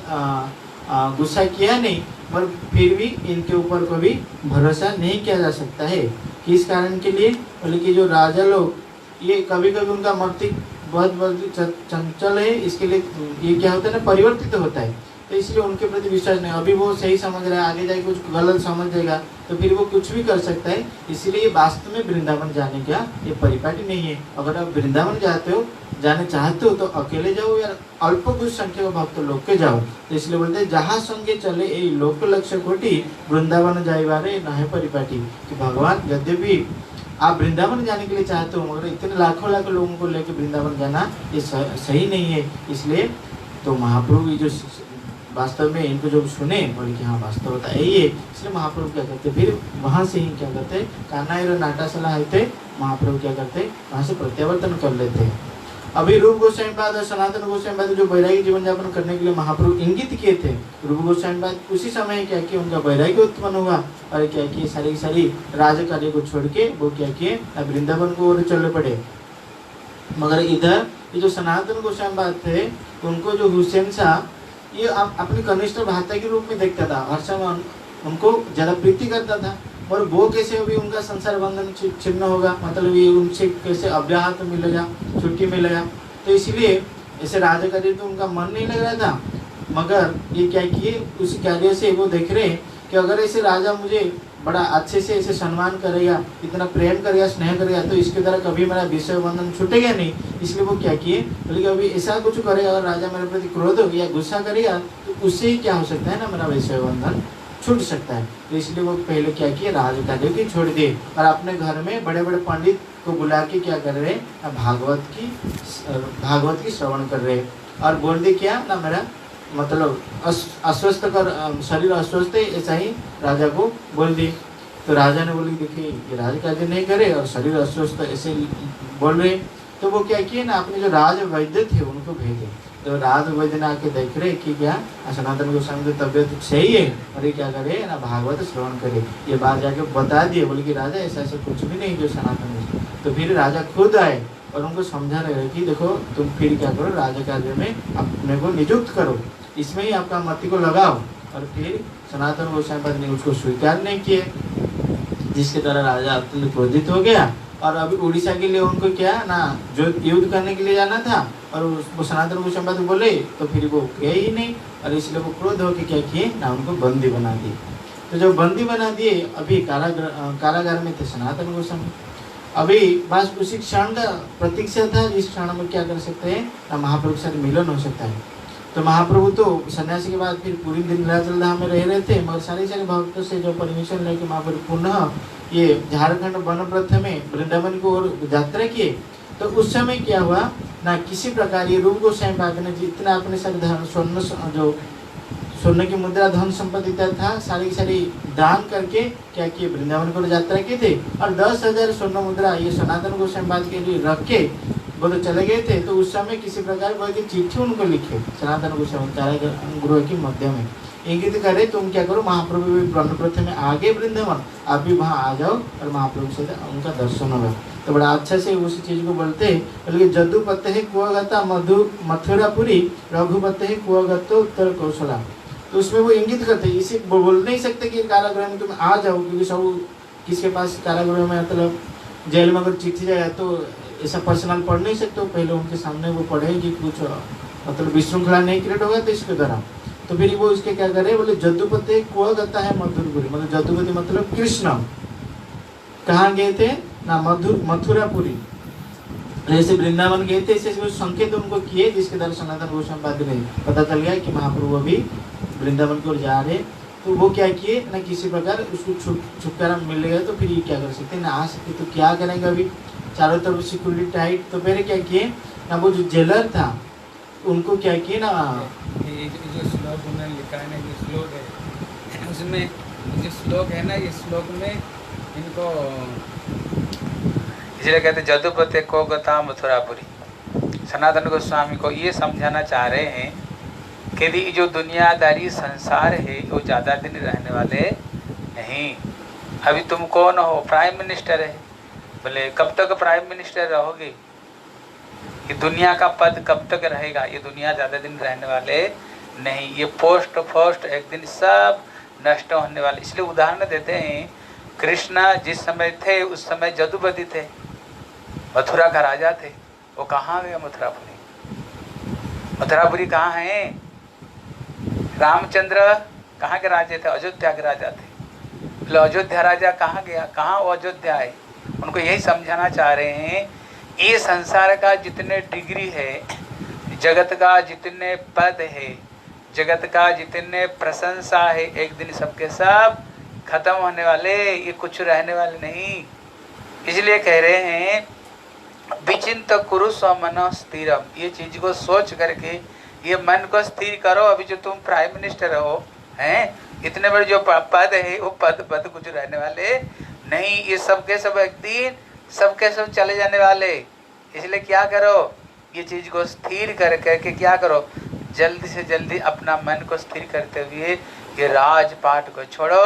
गुस्सा किया नहीं, पर फिर भी इनके ऊपर कभी भरोसा नहीं किया जा सकता है। किस कारण के लिए, बोले कि जो राजा लोग ये कभी कभी उनका मस्तिष्क बहुत चंचल है, इसके लिए ये क्या होता है ना, परिवर्तित होता है। तो इसलिए उनके प्रति विश्वास नहीं, अभी वो सही समझ रहा है, आगे जाके कुछ गलत समझ जाएगा तो फिर वो कुछ भी कर सकता है। इसलिए वास्तव में वृंदावन जाने का ये परिपाटी नहीं है। अगर आप वृंदावन जाने चाहते हो तो अकेले जाओ या अल्प कुछ संख्या भक्त लोग के जाओ। तो इसलिए बोलते हैं जहाँ संगे चले ये लोक लक्ष्य कोटि, वृंदावन जाइबारे न है परिपाटी। कि भगवान यद्यपि आप वृंदावन जाने के लिए चाहते हो, मगर इतने लाखों लाखों लोगों को लेकर वृंदावन जाना ये सही नहीं है। इसलिए तो महाप्रभु जो वास्तव में इनको जो सुने, बोले कि हाँ वास्तवता यही है। इसलिए महाप्रभु क्या करते, फिर वहाँ से ही क्या करते, कान्हा नाटाशाला आते, महाप्रभु क्या करते, वहाँ से प्रत्यावर्तन कर लेते हैं। अभी रूप गोस्वामी पाद और सनातन गोस्वामी पाद जो वैरागी जीवन यापन करने के लिए महाप्रभु इंगित किए थे, रूप गोस्वामी पाद उसी समय क्या किया, उनका वैराग्य उत्पन्न हुआ और क्या किए, सारी सारी राज कार्य को छोड़ के वो क्या किए, वृंदावन को ओर चलने पड़े। मगर इधर ये जो सनातन गोस्वामी पाद थे, उनको जो हुसैन शाह ये अपने कनिष्ठ भ्राता के रूप में देखता था, हर समय उनको ज़्यादा प्रीति करता था। और वो कैसे अभी उनका संसार बंधन छिन्न होगा, मतलब ये उनसे कैसे अव्याहत मिलेगा, छुट्टी मिलेगा। तो इसलिए ऐसे राजा कार्य तो उनका मन नहीं लग रहा था। मगर ये क्या किए, उस कार्य से वो देख रहे कि अगर ऐसे राजा मुझे बड़ा अच्छे से ऐसे सम्मान करेगा, इतना प्रेम करेगा, स्नेह करेगा, तो इसके द्वारा कभी मेरा विषय बंधन छूटेगा नहीं। इसलिए वो क्या किए, बोले कि अभी ऐसा कुछ करेगा, अगर राजा मेरे प्रति क्रोध हो या गुस्सा करेगा तो उससे ही क्या हो सकता है ना, मेरा विषय बंधन छूट सकता है। तो इसलिए वो पहले क्या किए, राज कार्य की छोड़ दिए और अपने घर में बड़े बड़े पंडित को बुला के क्या कर रहे, भागवत की श्रवण कर रहे। और बोल दे क्या ना, मेरा मतलब अस्वस्थ कर, शरीर अस्वस्थ है, ऐसा ही राजा को बोल दी। तो राजा ने बोली देखिए ये राज कार्य नहीं करे और शरीर अस्वस्थ ऐसे बोल रहे। तो वो क्या किए ना, अपने जो राज वैद्य थे उनको भेजे। तो राज वैद्य ने आके देख रहे कि क्या सनातन गोस्वामी की तबियत सही है और ये क्या करे ना, भागवत श्रवण करे। ये बात जाके बता दिए, बोले कि राजा ऐसा ऐसा कुछ भी नहीं जो सनातन गोस्वामी। तो फिर राजा खुद आए और उनको समझा रहे कि देखो तुम फिर क्या करो, राज कार्य में अपने को नियुक्त करो, इसमें ही आपका मति को लगाओ। और फिर सनातन गोस्वामी ने उसको स्वीकार नहीं किए, जिसके द्वारा राजा अत्यंत क्रोधित हो गया। और अभी उड़ीसा के लिए उनको क्या ना, जो युद्ध करने के लिए जाना था और वो सनातन गोस्वामी बोले तो फिर वो गए ही नहीं। और इसलिए वो क्रोध होकर क्या किए ना, उनको बंदी बना दिए। तो जब बंदी बना दिए, अभी कारागार में थे सनातन गोस्वामी। अभी बस उसी क्षण का प्रतीक्षा था, जिस क्षण में क्या कर सकते हैं ना, महाप्रभु के साथ मिलन हो सकता है। तो महाप्रभु तो सन्यासी के बाद फिर पूरी दिन नीलाचल धाम में रह रहे थे, मगर सारे भक्तों से जो परमिशन लेके महाप्रभु पुनः ये झारखंड वनप्रथ में वृंदावन को ओर यात्रा किए। तो उस समय क्या हुआ ना, किसी प्रकार ये रूप गोस्वामी पाद ने जितना अपने सारे धन स्वर्ण की मुद्रा धन संपत्ति था, सारी दान करके क्या किए, वृंदावन को यात्रा किए थे। और 10,000 स्वर्ण मुद्रा ये सनातन गोस्वामी पाद के लिए रख के वो तो चले गए थे। तो उस समय किसी प्रकार बोल के चिट्ठी उनको लिखे सनातन गोस्वामी चारा गृह के मध्य में इंगित करे, तुम क्या करो, महाप्रभु भी ब्रह्मप्रथ में आगे वृंदावन, आप भी वहाँ आ जाओ और महाप्रभु से उनका दर्शन होगा। तो बड़ा अच्छा से उस चीज को बोलते बल्कि जदुपते है कुआगता मधु मथुरापुरी, रघुपते है कुआगतो उत्तर कौशला। तो उसमें वो इंगित करते, इसे बोल नहीं सकते कि कारागृह में तुम आ जाओ, क्योंकि सब किसके पास कारागृह में मतलब जेल में अगर चिट्ठी जाए तो ऐसा पर्सनल पढ़ नहीं सकते, पहले उनके सामने वो पढ़े कि कुछ मतलब विशृंखला नहीं क्रिएट होगा तो इसके द्वारा। तो फिर वो इसके क्या करे, बोले जदुपति कुआगता है मधुरपुरी, मतलब जदुपति मतलब कृष्ण कहाँ गए थे ना, मथुरापुरी, जैसे वृंदावन गए थे, ऐसे वो संकेत उनको किए जिसके द्वारा सनातन गोस्वामी बाद में पता चल गया कि महाप्रभु अभी वृंदावन की ओर जा रहे। तो वो क्या किए ना, किसी प्रकार उसको छुटकारा मिल गया तो फिर ये क्या कर सकते ना, आ सकते तो क्या करेंगे, अभी चारों तरफ सिक्योरिटी टाइट। तो फिर क्या किए ना, वो जो जेलर था उनको क्या किए ना, ये जो श्लोक उन्होंने लिखा है ना, ये श्लोक है उसमें, जो श्लोक है ना, ये श्लोक में इनको इसलिए कहते जदुपते को गता मथुरापुरी। सनातन गोस्वामी को ये समझाना चाह रहे हैं कि ये जो दुनियादारी संसार है वो ज़्यादा दिन रहने वाले नहीं। अभी तुम कौन हो, प्राइम मिनिस्टर है, बोले कब तक प्राइम मिनिस्टर रहोगे, ये दुनिया का पद कब तक रहेगा, ये दुनिया ज़्यादा दिन रहने वाले नहीं, ये पोस्ट फोस्ट एक दिन सब नष्ट होने वाले। इसलिए उदाहरण देते हैं, कृष्णा जिस समय थे उस समय जदुपति थे, मथुरा का राजा थे, वो कहाँ गए मथुरापुरी, मथुरापुरी कहाँ है, रामचंद्र कहाँ के राजा थे, अयोध्या के राजा थे, बोले अयोध्या राजा कहाँ गया, कहाँ वो अयोध्या है। उनको यही समझाना चाह रहे हैं, ये संसार का जितने डिग्री है, जगत का जितने पद है, जगत का जितने प्रशंसा है, एक दिन सबके सब खत्म होने वाले, ये कुछ रहने वाले नहीं। इसलिए कह रहे हैं विचिंत कुरु स्वमन स्थिरम, ये चीज को सोच करके ये मन को स्थिर करो। अभी जो तुम प्राइम मिनिस्टर हो हैं, इतने बड़े जो पद है वो पद कुछ रहने वाले नहीं, ये सबके सब एक दिन सबके सब चले जाने वाले। इसलिए क्या करो, ये चीज को स्थिर करके क्या करो, जल्दी से जल्दी अपना मन को स्थिर करते हुए ये राजपाट को छोड़ो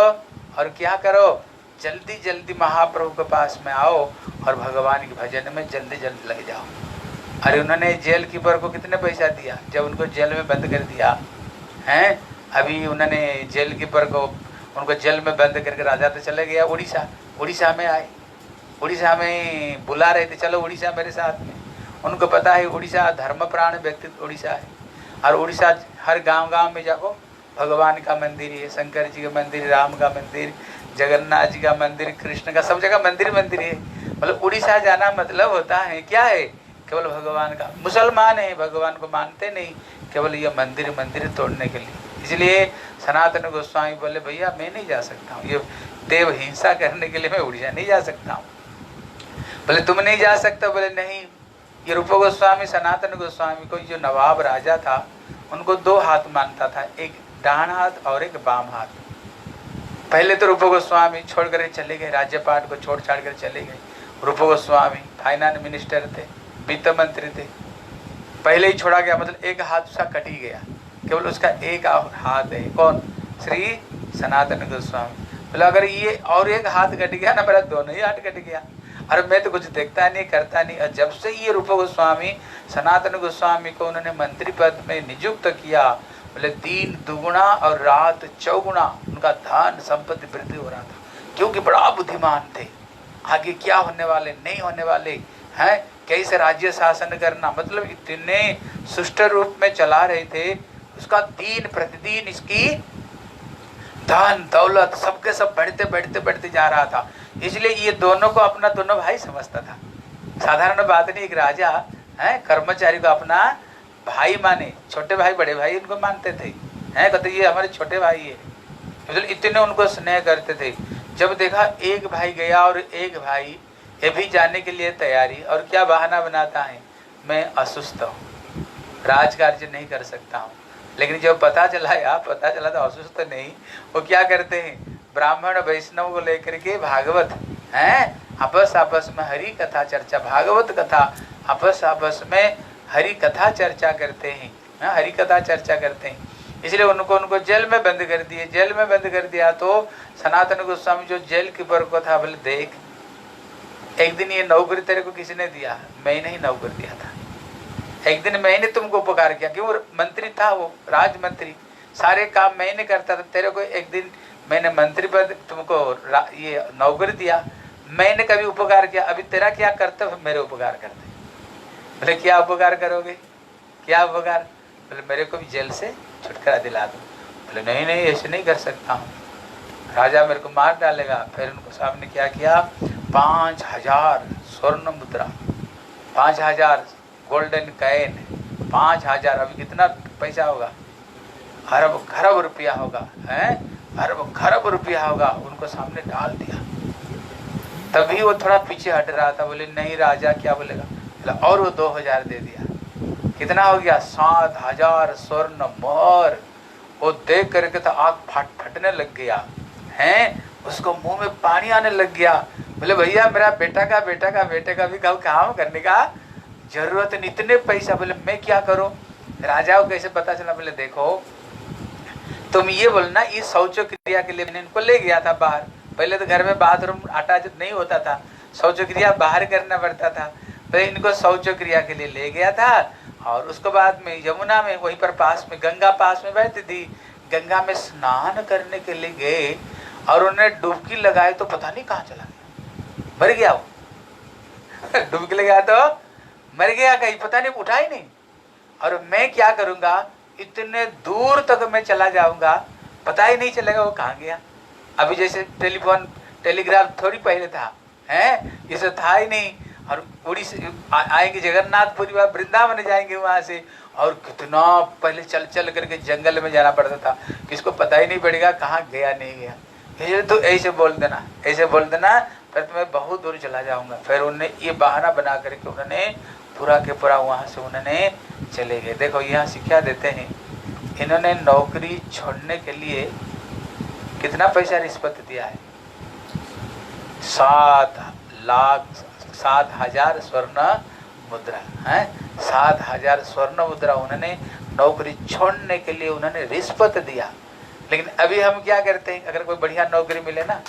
और क्या करो, जल्दी जल्दी महाप्रभु के पास में आओ और भगवान के भजन में जल्दी जल्दी लग जाओ। अरे उन्होंने जेल कीपर को कितने पैसा दिया जब उनको जेल में बंद कर दिया हैं। अभी उन्होंने जेल कीपर को उनको जेल में बंद करके राजा तो चले गया उड़ीसा, उड़ीसा में आए, उड़ीसा में बुला रहे थे, चलो उड़ीसा मेरे साथ में। उनको पता है उड़ीसा धर्मप्राण व्यक्तित्व उड़ीसा है, और उड़ीसा हर गांव-गांव में जाओ भगवान का मंदिर है, शंकर जी का मंदिर, राम का मंदिर, जगन्नाथ जी का मंदिर, कृष्ण का, सब जगह मंदिर मंदिर है। मतलब उड़ीसा जाना मतलब होता है क्या है, केवल भगवान का। मुसलमान है, भगवान को मानते नहीं, केवल ये मंदिर मंदिर तोड़ने के लिए। इसलिए सनातन गोस्वामी बोले भैया मैं नहीं जा सकता हूँ, ये देव हिंसा करने के लिए मैं उड़ीसा नहीं जा सकता हूँ। बोले तुम नहीं जा सकते, बोले नहीं। ये रूप गोस्वामी सनातन गोस्वामी को जो नवाब राजा था उनको दो हाथ मानता था, एक डान हाथ और एक बाम हाथ। पहले तो रूप गोस्वामी छोड़ कर चले गए, राज्यपाट को छोड़ छाड़ कर चले गए। रूप गोस्वामी फाइनेंस मिनिस्टर थे, वित्त मंत्री थे, पहले ही छोड़ा गया, मतलब एक हाथ उसका कट ही गया, केवल उसका एक हाथ है। कौन? श्री सनातन गोस्वामी। बोला अगर ये और एक हाथ कट गया ना, मेरा दोनों ही हाथ कट गया, अरे मैं तो कुछ देखता नहीं करता नहीं। और जब से ये रूप गोस्वामी सनातन गोस्वामी को उन्होंने मंत्री पद में नियुक्त किया, बोले दिन दुगुना और रात चौगुना उनका धन संपत्ति वृद्धि हो रहा था, क्योंकि बड़ा बुद्धिमान थे। आगे क्या होने वाले नहीं होने वाले हैं, कैसे राज्य शासन करना, मतलब इतने सुष्ट रूप में चला रहे थे। उसका दिन प्रतिदिन इसकी धन दौलत सबके सब बढ़ते बढ़ते बढ़ते जा रहा था। इसलिए ये दोनों को अपना दोनों भाई समझता था। साधारण बात नहीं, एक राजा है कर्मचारी को अपना भाई माने, छोटे भाई बड़े भाई उनको मानते थे, हैं कहते ये हमारे छोटे भाई है, मतलब इतने उनको स्नेह करते थे। जब देखा एक भाई गया और एक भाई ये भी जाने के लिए तैयारी, और क्या बहाना बनाता है, मैं असुस्थ हूँ, राजकार्य नहीं कर सकता हूँ। लेकिन जब पता चला तो असुस्थ नहीं, वो क्या करते हैं, ब्राह्मण वैष्णव को लेकर के भागवत हैं आपस में हरि कथा चर्चा, भागवत कथा आपस आपस में हरि कथा चर्चा करते हैं, हरि कथा चर्चा करते हैं। इसलिए उनको जेल में बंद कर दिए। जेल में बंद कर दिया तो सनातन गोस्वामी जो जेल कीपर को था, बोले देख एक दिन ये नौकरी तेरे को किसने दिया? मैंने ही नौकरी दिया था। एक दिन मैंने तुमको उपकार किया, क्यों? मंत्री था वो, राजमंत्री, सारे काम मैंने करता था। तेरे को एक दिन मैंने मंत्री पद तुमको ये नौकरी दिया, मैंने कभी उपकार किया? अभी तेरा क्या कर्तव्य? मेरे उपकार करते। बोले क्या उपकार करोगे? क्या उपकार? बोले मेरे को भी जेल से छुटकारा दिला दो। बोले नहीं नहीं, ऐसे नहीं कर सकता हूँ, राजा मेरे को मार डालेगा। फिर उनको सामने क्या किया? 5000 स्वर्ण मुद्रा, 5000 गोल्डन कैन, 5000, अभी कितना पैसा होगा? अरब खरब रुपया होगा, हैं? अरब खरब रुपया होगा, उनको सामने डाल दिया। तभी वो थोड़ा पीछे हट रहा था। बोले नहीं राजा, क्या बोलेगा? बोला और वो 2000 दे दिया। कितना हो गया? 7000 स्वर्ण मोहर। वो देख करके तो आग फटने लग गया, हैं? उसको मुंह में पानी आने लग गया। बोले भैया मेरा बेटे का भी काम करने का जरूरत नहीं, इतने पैसा। बोले मैं क्या करूं? राजा को कैसे पता चला? बोले देखो तुम ये बोलना, ये शौच क्रिया के लिए मैंने इनको ले गया था बाहर। पहले तो घर में बाथरूम अटैच नहीं होता था, शौच क्रिया बाहर करना पड़ता था। पहले इनको शौच क्रिया के लिए ले गया था, और उसके बाद में यमुना में, वहीं पर पास में गंगा पास में बहती थी, गंगा में स्नान करने के लिए गए और उन्होंने डुबकी लगाई तो पता नहीं कहाँ चला गया, मर गया वो। डुबकी लगाया तो मर गया, कहीं पता नहीं, उठा ही नहीं। और मैं क्या करूंगा? इतने दूर तक मैं चला जाऊंगा, पता ही नहीं चलेगा वो कहाँ गया। अभी जैसे टेलीफोन टेलीग्राफ थोड़ी पहले था, हैं? इसे था ही नहीं। और उड़ीसा आएंगे, जगन्नाथपुरी वृंदावन जाएंगे वहां से, और कितना पहले चल चल करके जंगल में जाना पड़ता था, किसको पता ही नहीं पड़ेगा कहाँ गया नहीं गया। ये तो ऐसे बोल देना, ऐसे बोल देना, फिर तो मैं बहुत दूर चला जाऊंगा। फिर उन्होंने ये बहाना बना करके उन्होंने पूरा के पूरा वहां से उन्होंने चले गए। देखो यहाँ शिक्षा देते हैं, इन्होंने नौकरी छोड़ने के लिए कितना पैसा रिश्वत दिया है? 7,00,000 स्वर्ण मुद्रा है, 7,000 स्वर्ण मुद्रा उन्होंने नौकरी छोड़ने के लिए उन्होंने रिश्वत दिया। लेकिन अभी हम क्या करते हैं? अगर कोई बढ़िया नौकरी मिले ना,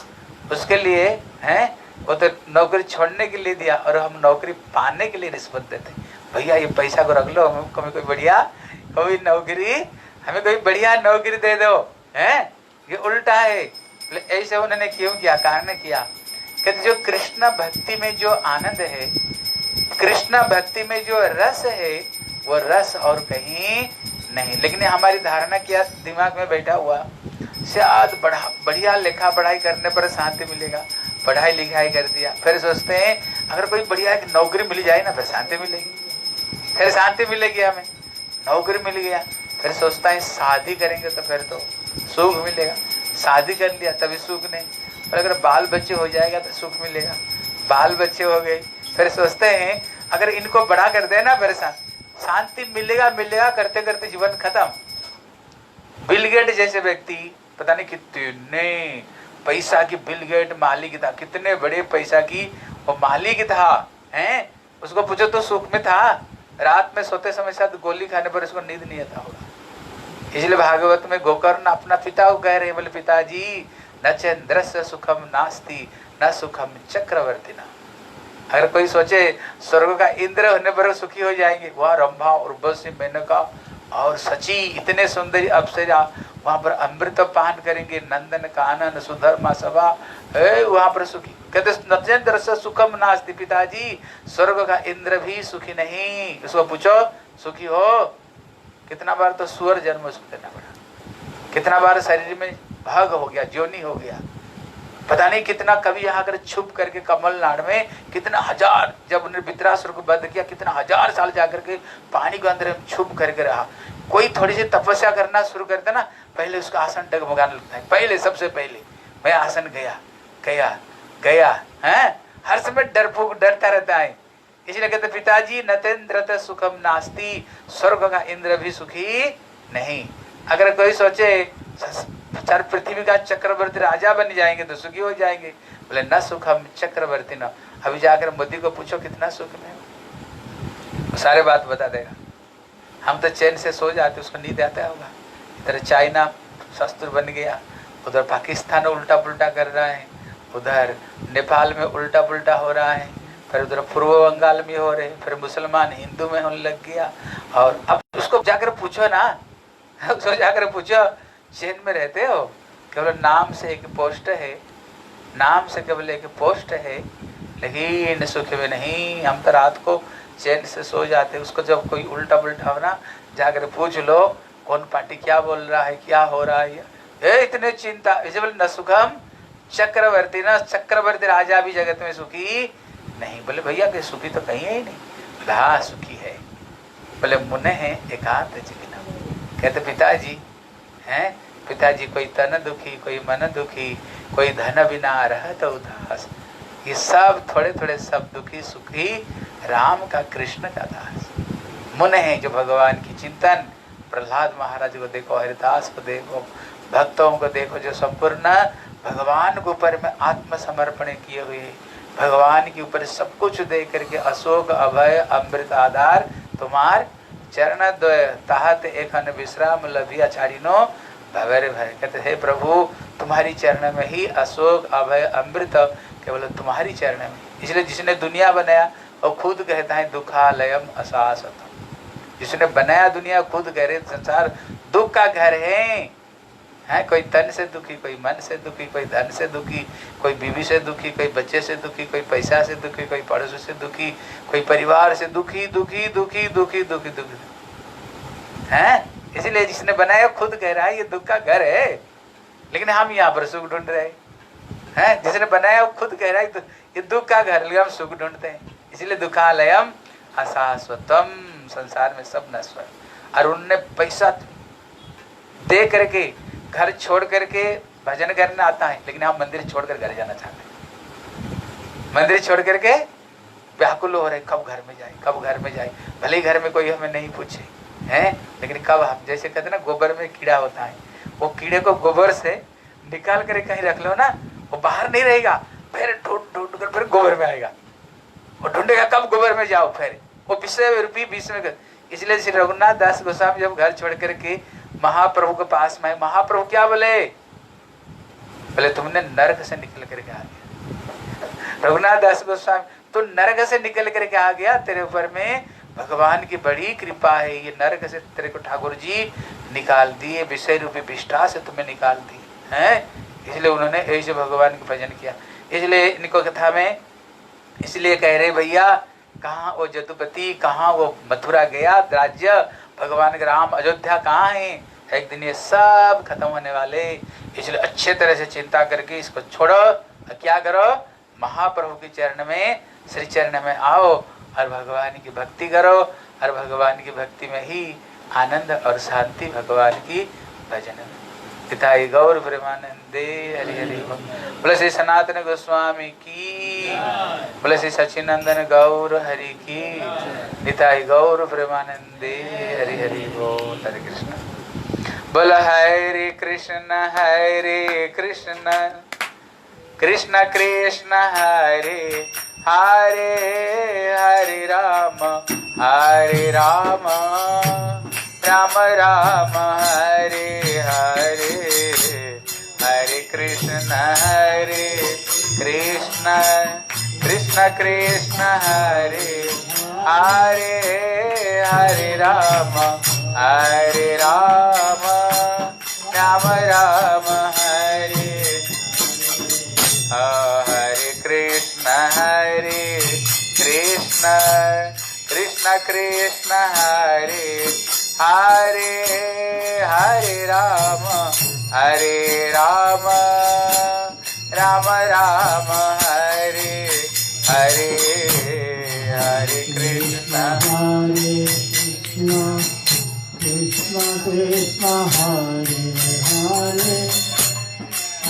उसके लिए हैं, वो तो नौकरी छोड़ने के लिए दिया, और हम नौकरी पाने के लिए रिश्वत देते। भैया ये पैसा को रख लो, हमें कोई बढ़िया कोई नौकरी, हमें कोई बढ़िया नौकरी दे दो, हैं? ये उल्टा है। ऐसे उन्होंने क्यों किया? कारण किया कि जो कृष्ण भक्ति में जो आनंद है, कृष्ण भक्ति में जो रस है, वो रस और कहीं नहीं। लेकिन हमारी धारणा क्या दिमाग में बैठा हुआ, शायद बढ़िया लिखा पढ़ाई करने पर शांति मिलेगा, पढ़ाई लिखाई कर दिया, फिर सोचते हैं अगर कोई बढ़िया एक नौकरी मिल जाए ना, फिर शांति मिलेगी, फिर शांति मिलेगी, हमें नौकरी मिल गया, फिर सोचता है शादी करेंगे तो फिर तो सुख मिलेगा, शादी कर लिया तभी सुख नहीं, पर अगर बाल बच्चे हो जाएगा तो सुख मिलेगा, बाल बच्चे हो गए, फिर सोचते हैं अगर इनको बड़ा कर देना फिर शांति मिलेगा मिलेगा, करते करते जीवन खत्म। बिल गेट जैसे व्यक्ति, पता नहीं कितने पैसा की बिल गेट मालिक था, कितने बड़े पैसा की वो मालिक था, हैं? उसको पूछो तो सुख में था, रात में सोते समय शायद गोली खाने पर उसको नींद नहीं आता होगा। इसलिए भागवत में गोकर्ण अपना पिता को कह रहे हैं, बोले पिताजी न चंद्रस्य सुखम नास्ति न सुखम चक्रवर्ती। अगर कोई सोचे स्वर्ग का इंद्र होने पर सुखी हो जाएंगे, वहाँ रंभा उर्वशी मेनका और सची इतने सुंदर अप्सरा वहाँ पर अमृत पान करेंगे, नंदन कानन सुधर्मा सभा है वहाँ पर सुखी। कहते नचेंद्र से सुखम नास्ति, पिताजी स्वर्ग का इंद्र भी सुखी नहीं। उसको पूछो सुखी हो कितना बार, तो सुअर जन्म सुख देना पड़ा, कितना बार शरीर में भाग हो गया, जोनी हो गया, पता नहीं कितना। कभी यहाँ कर छुप करके कमलनाडु में कितना हजार, जब उन्होंने वित्रासुर को वध किया, कितना 1000 साल जाकर के पानी के अंदर छुप करके रहा। कोई थोड़ी सी तपस्या करना शुरू करता ना, पहले उसका आसन डगमगाने लगता है, पहले सबसे पहले मैं आसन गया गया गया, हैं? हर समय डरता रहता है। इसलिए कहते पिताजी नतेंद्र सुखम नास्ति, स्वर्ग का इंद्र भी सुखी नहीं। अगर कोई सोचे चार पृथ्वी का चक्रवर्ती राजा बन जाएंगे तो सुखी हो जाएंगे, बोले न सुखम चक्रवर्ती न। अभी जाकर मोदी को पूछो कितना सुख में, वो सारे बात बता देगा। हम तो चैन से सो जाते, उसको नींद आता होगा। इधर चाइना शस्त्र बन गया, उधर पाकिस्तान उल्टा पुल्टा कर रहा है, उधर नेपाल में उल्टा पुल्टा हो रहा है, फिर उधर पूर्व बंगाल में हो रहे, फिर मुसलमान हिंदू में होने लग गया। और अब उसको जाकर पूछो ना, उसको जाकर पूछो चैन में रहते हो? केवल नाम से एक पोस्ट है, नाम से केवल एक पोस्ट है, लेकिन सुख में नहीं। हम तो रात को चैन से सो जाते, उसको जब कोई उल्टा पुल्टा हो ना, जाकर पूछ लो कौन पार्टी क्या बोल रहा है, क्या हो रहा है, इतने चिंता। इसे बोले न सुखम चक्रवर्ती, न चक्रवर्ती राजा भी जगत में सुखी नहीं। बोले भैया कि सुखी तो कहीं है ही नहीं। बोले हाँ सुखी है। बोले मुने है एकांत जीना। कहते पिताजी हैं, पिताजी कोई तन दुखी, कोई मन दुखी, कोई धन बिना रहत उदास। ये सब थोड़े थोड़े सब दुखी सुखी राम का, कृष्ण का दास। मुन है जो भगवान की चिंतन। प्रहलाद महाराज को देखो, हरिदास को देखो, भक्तों को देखो, जो संपूर्ण भगवान के ऊपर में आत्मसमर्पण किए हुए, भगवान के ऊपर सब कुछ दे करके अशोक अभय अमृत आधार तुम्हार चरण द्वय ताहत एखन विश्राम लभिया चारिनो भवर भय। कहते हे प्रभु तुम्हारी चरण में ही अशोक अभय अमृत, केवल तुम्हारी चरण में। इसलिए जिसने दुनिया बनाया और खुद कहता है दुखालयम अशाश्वतम। जिसने बनाया दुनिया खुद कह रहे संसार दुख का घर है। कोई तन से दुखी, कोई मन से दुखी, कोई धन से दुखी, कोई बीवी से दुखी, कोई बच्चे से दुखी, कोई पैसा से दुखी, कोई पड़ोस से दुखी, कोई परिवार से दुखी दुखी दुखी दुखी दुखी दुखी हैं। इसलिए जिसने बनाया खुद कह रहा है ये दुख का घर है, लेकिन हम यहाँ पर सुख ढूंढ रहे हैं। जिसने बनाया वो खुद कह रहा है ये दुख का घर, लेकिन हम सुख ढूंढते हैं। इसलिए दुखालयम अशाश्वतम, संसार में सब नश्वर। और उनने पैसा दे करके घर छोड़ करके भजन करने आता है, लेकिन हम मंदिर छोड़कर घर जाना चाहते हैं। मंदिर छोड़ करके व्याकुल हो रहे, कब घर में जाए, कब घर में जाए। भले ही घर में कोई हमें नहीं पूछे हैं, लेकिन कब हम, जैसे कहते ना गोबर में कीड़ा होता है, वो कीड़े को गोबर से निकाल कर कहीं रख लो ना, वो बाहर नहीं रहेगा, फिर ढूंढ ढूंढ कर फिर गोबर में आएगा। वो ढूंढेगा कब गोबर में जाओ, फिर वो बीच में। इसलिए श्री रघुनाथ दास गोस्वामी जब घर छोड़ करके महाप्रभु के पास में, महाप्रभु क्या बोले? बोले तुमने नरक से निकल करके आ गया। रघुनाथ दास गोस्वामी तो नरक से निकल करके आ गया, तेरे ऊपर में भगवान की बड़ी कृपा है। ये नरक से तेरे को ठाकुर जी निकाल दिए, विषय रूपी विष्ठा से तुम्हें निकाल दी है। इसलिए उन्होंने ऐसे भगवान का भजन किया। इसलिए इनको कथा में इसलिए कह रहे भैया, कहाँ वो जदुपति, कहाँ वो मथुरा गया राज्य, भगवान के राम अयोध्या कहाँ है? एक दिन ये सब खत्म होने वाले। इसलिए अच्छे तरह से चिंता करके इसको छोड़ो और क्या करो, महाप्रभु के चरण में, श्री चरण में आओ और भगवान की भक्ति करो। और भगवान की भक्ति में ही आनंद और शांति भगवान की भजन में। पिताई गौर प्रेमानंदे हरि हरि। बोले श्री सनातन गोस्वामी की, बोले श्री सचिनंदन गौर हरि की। पिताई गौर प्रेमानंदे हरि हरि बोल। हरे कृष्ण। बोल हरे कृष्ण कृष्ण कृष्ण हरे हरे, हरे राम राम राम हरे हरे, हरे कृष्ण कृष्ण कृष्ण हरे हरे, हरे राम राम राम हरे, हरे कृष्ण कृष्ण कृष्ण हरे हरे, हरे राम राम राम हरे हरे, हरे कृष्ण कृष्ण कृष्ण हरे हरे,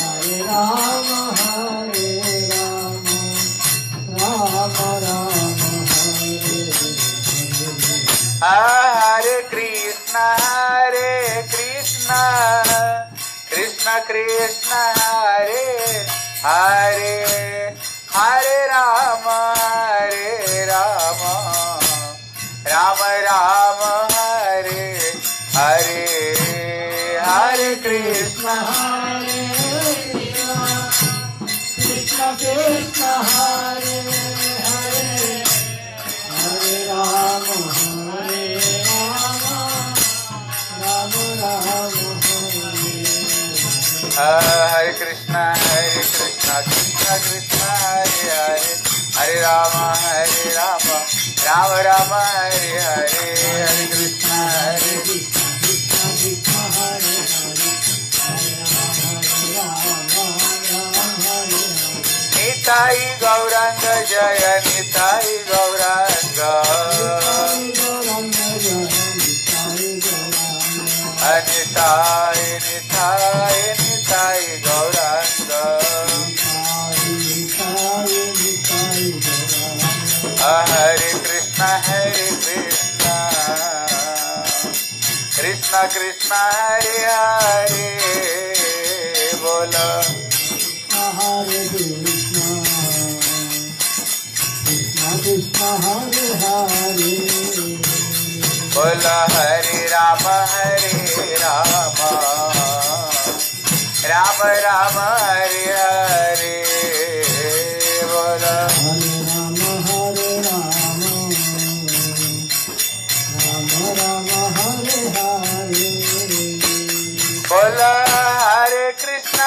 हरे राम राम राम हरे हरे। हरे कृष्ण कृष्ण कृष्ण हरे हरे, हरे राम राम राम हरे हरे, हरे कृष्ण हरे कृष्ण, कृष्ण कृष्ण हरे हरे, हरे राम राम राम हरे कृष्ण कृष्ण कृष्ण हरे हरे, हरे राम राम राम हरे हरे, हरे कृष्ण कृष्ण हरे हरे, निताई गौरांग जय निताई गौरांग, निताई निताई निताई गौरांग, हरे कृष्ण कृष्ण कृष्ण हरे हरे, बोलो हरे कृष्ण, कृष्ण कृष्ण हरे हरे, बोलो हरे राम राम राम हरे हरे, बोलो हरे राम राम राम हरे हरे, बोलो हरे कृष्ण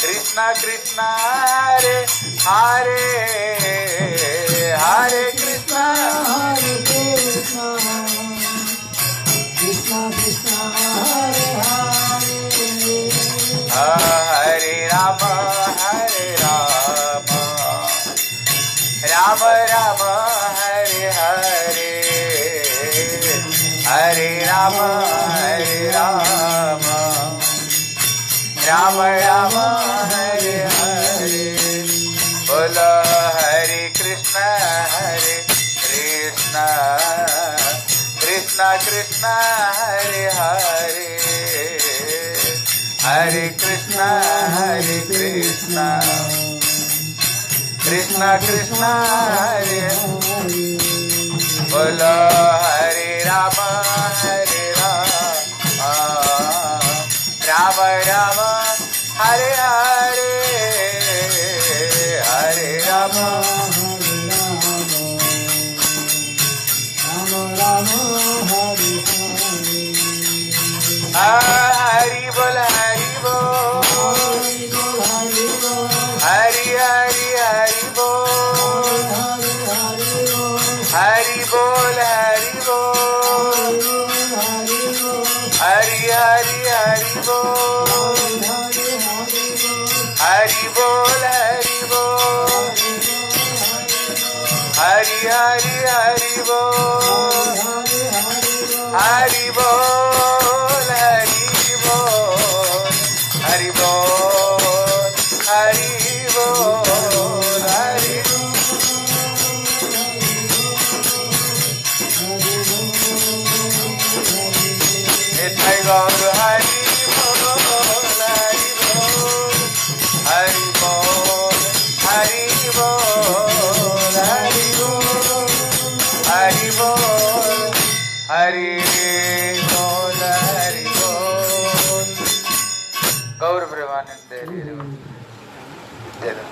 कृष्ण कृष्ण हरे हरे, हरे कृष्ण हरे कृष्ण, कृष्ण कृष्ण हरे हरे, हरे राम राम राम हरे हरे, हरे राम राम राम हरे हरे, बोलो हरे कृष्ण कृष्ण कृष्ण हरे हरे, हरे कृष्ण कृष्ण कृष्ण हरे, बोलो हरे राम राम राम हरे हरे, हरे राम राम हरे हरि बोल हरि बोल, हरि हरि हरि बोल, हरि बोल हरि बोल, हरि हरि हरि बोल, हरि बोल हरि बोल, हरि हरि हरि बोल, हरि बोल हरि बोल, हरि बोल हरि बोल, हरि निताई गौर हरि बोल, हरि बोल हरि बोल, हरि बोल हरि बोल, हरि बोल हरि बोल, गौर प्रेमानंद दे दो।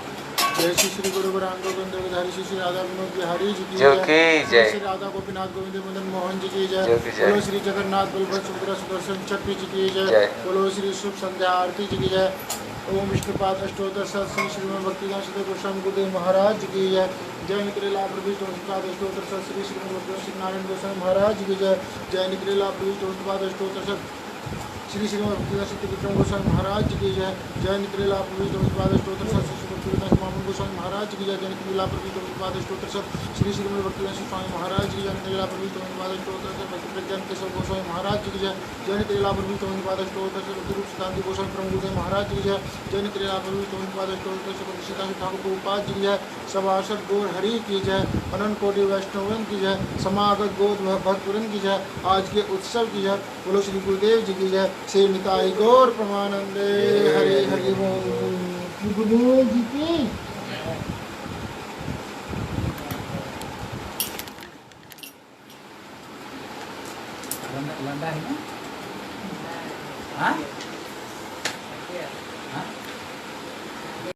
जय श्री श्री गुरु गोरांग गोविंद हरि श्री राधा विनोद बिहारी जी की जो की जय, श्री राधा गोपीनाथ गोविंद मदन मोहन जी की जो जय, की जय। बोलो श्री जगन्नाथ बलभद्र सुभद्रा सुदर्शन चक्र जी की जय। जय, बोलो श्री शुभ संध्या आरती जी की जय, ओम विष्णुपाद अष्टोत्तर सत श्री श्रीमद भक्तिदास गोस्वामी गुरुदेव महाराज जी की जय, जय निकरेला प्रविष्ट ओमकार अष्टोत्तर सत श्री श्रीमद भक्ति नारायण गोस्वामी महाराज जी की जय, जय निकरेला प्रविष्ट ओमकार अष्टोत्तर सत श्री श्रीमद भक्तिदास विक्रम गोस्वामी महाराज जी की जय, जय निकरेला प्रविष्ट ओमकार अष्टोत्तर सत श्री भक्तिदास मामन गोस्वामी महाराज जी की जय, जय निकरेला प्रविष्ट ओमकार अष्टोत्तर सत श्री श्रीमद भक्तिदास स्वामी महाराज जी की जय, निकरेला प्रविष्ट ओमकार अष्टोत्तर सत भक्ति प्रज्ञान केशव गोस्वामी महाराज जी की जय, जय निकरेला प्रविष्ट ओमकार अष्टोत्तर सत भक्ति रूप सिद्धांत गोस्वामी प्रभु गुरुदेव महाराज जी की जय, जय निकरेला प्रविष्ट ओमकार अष्टोत्तर सत भक्ति सिद्धांत ठाकुर प्रभुपाद जी की जय, सभासद गौर हरि की जय, अनंत कोटि वैष्णवन की जय, समागत गौर भक्तवृंद की जय, आज के उत्सव की जय, बोलो श्री गुरुदेव जी की जय, श्री निताई गौर प्रमानंदे, हरे हरि बोल, गुरुदेव जी की लंडा है ना हाँ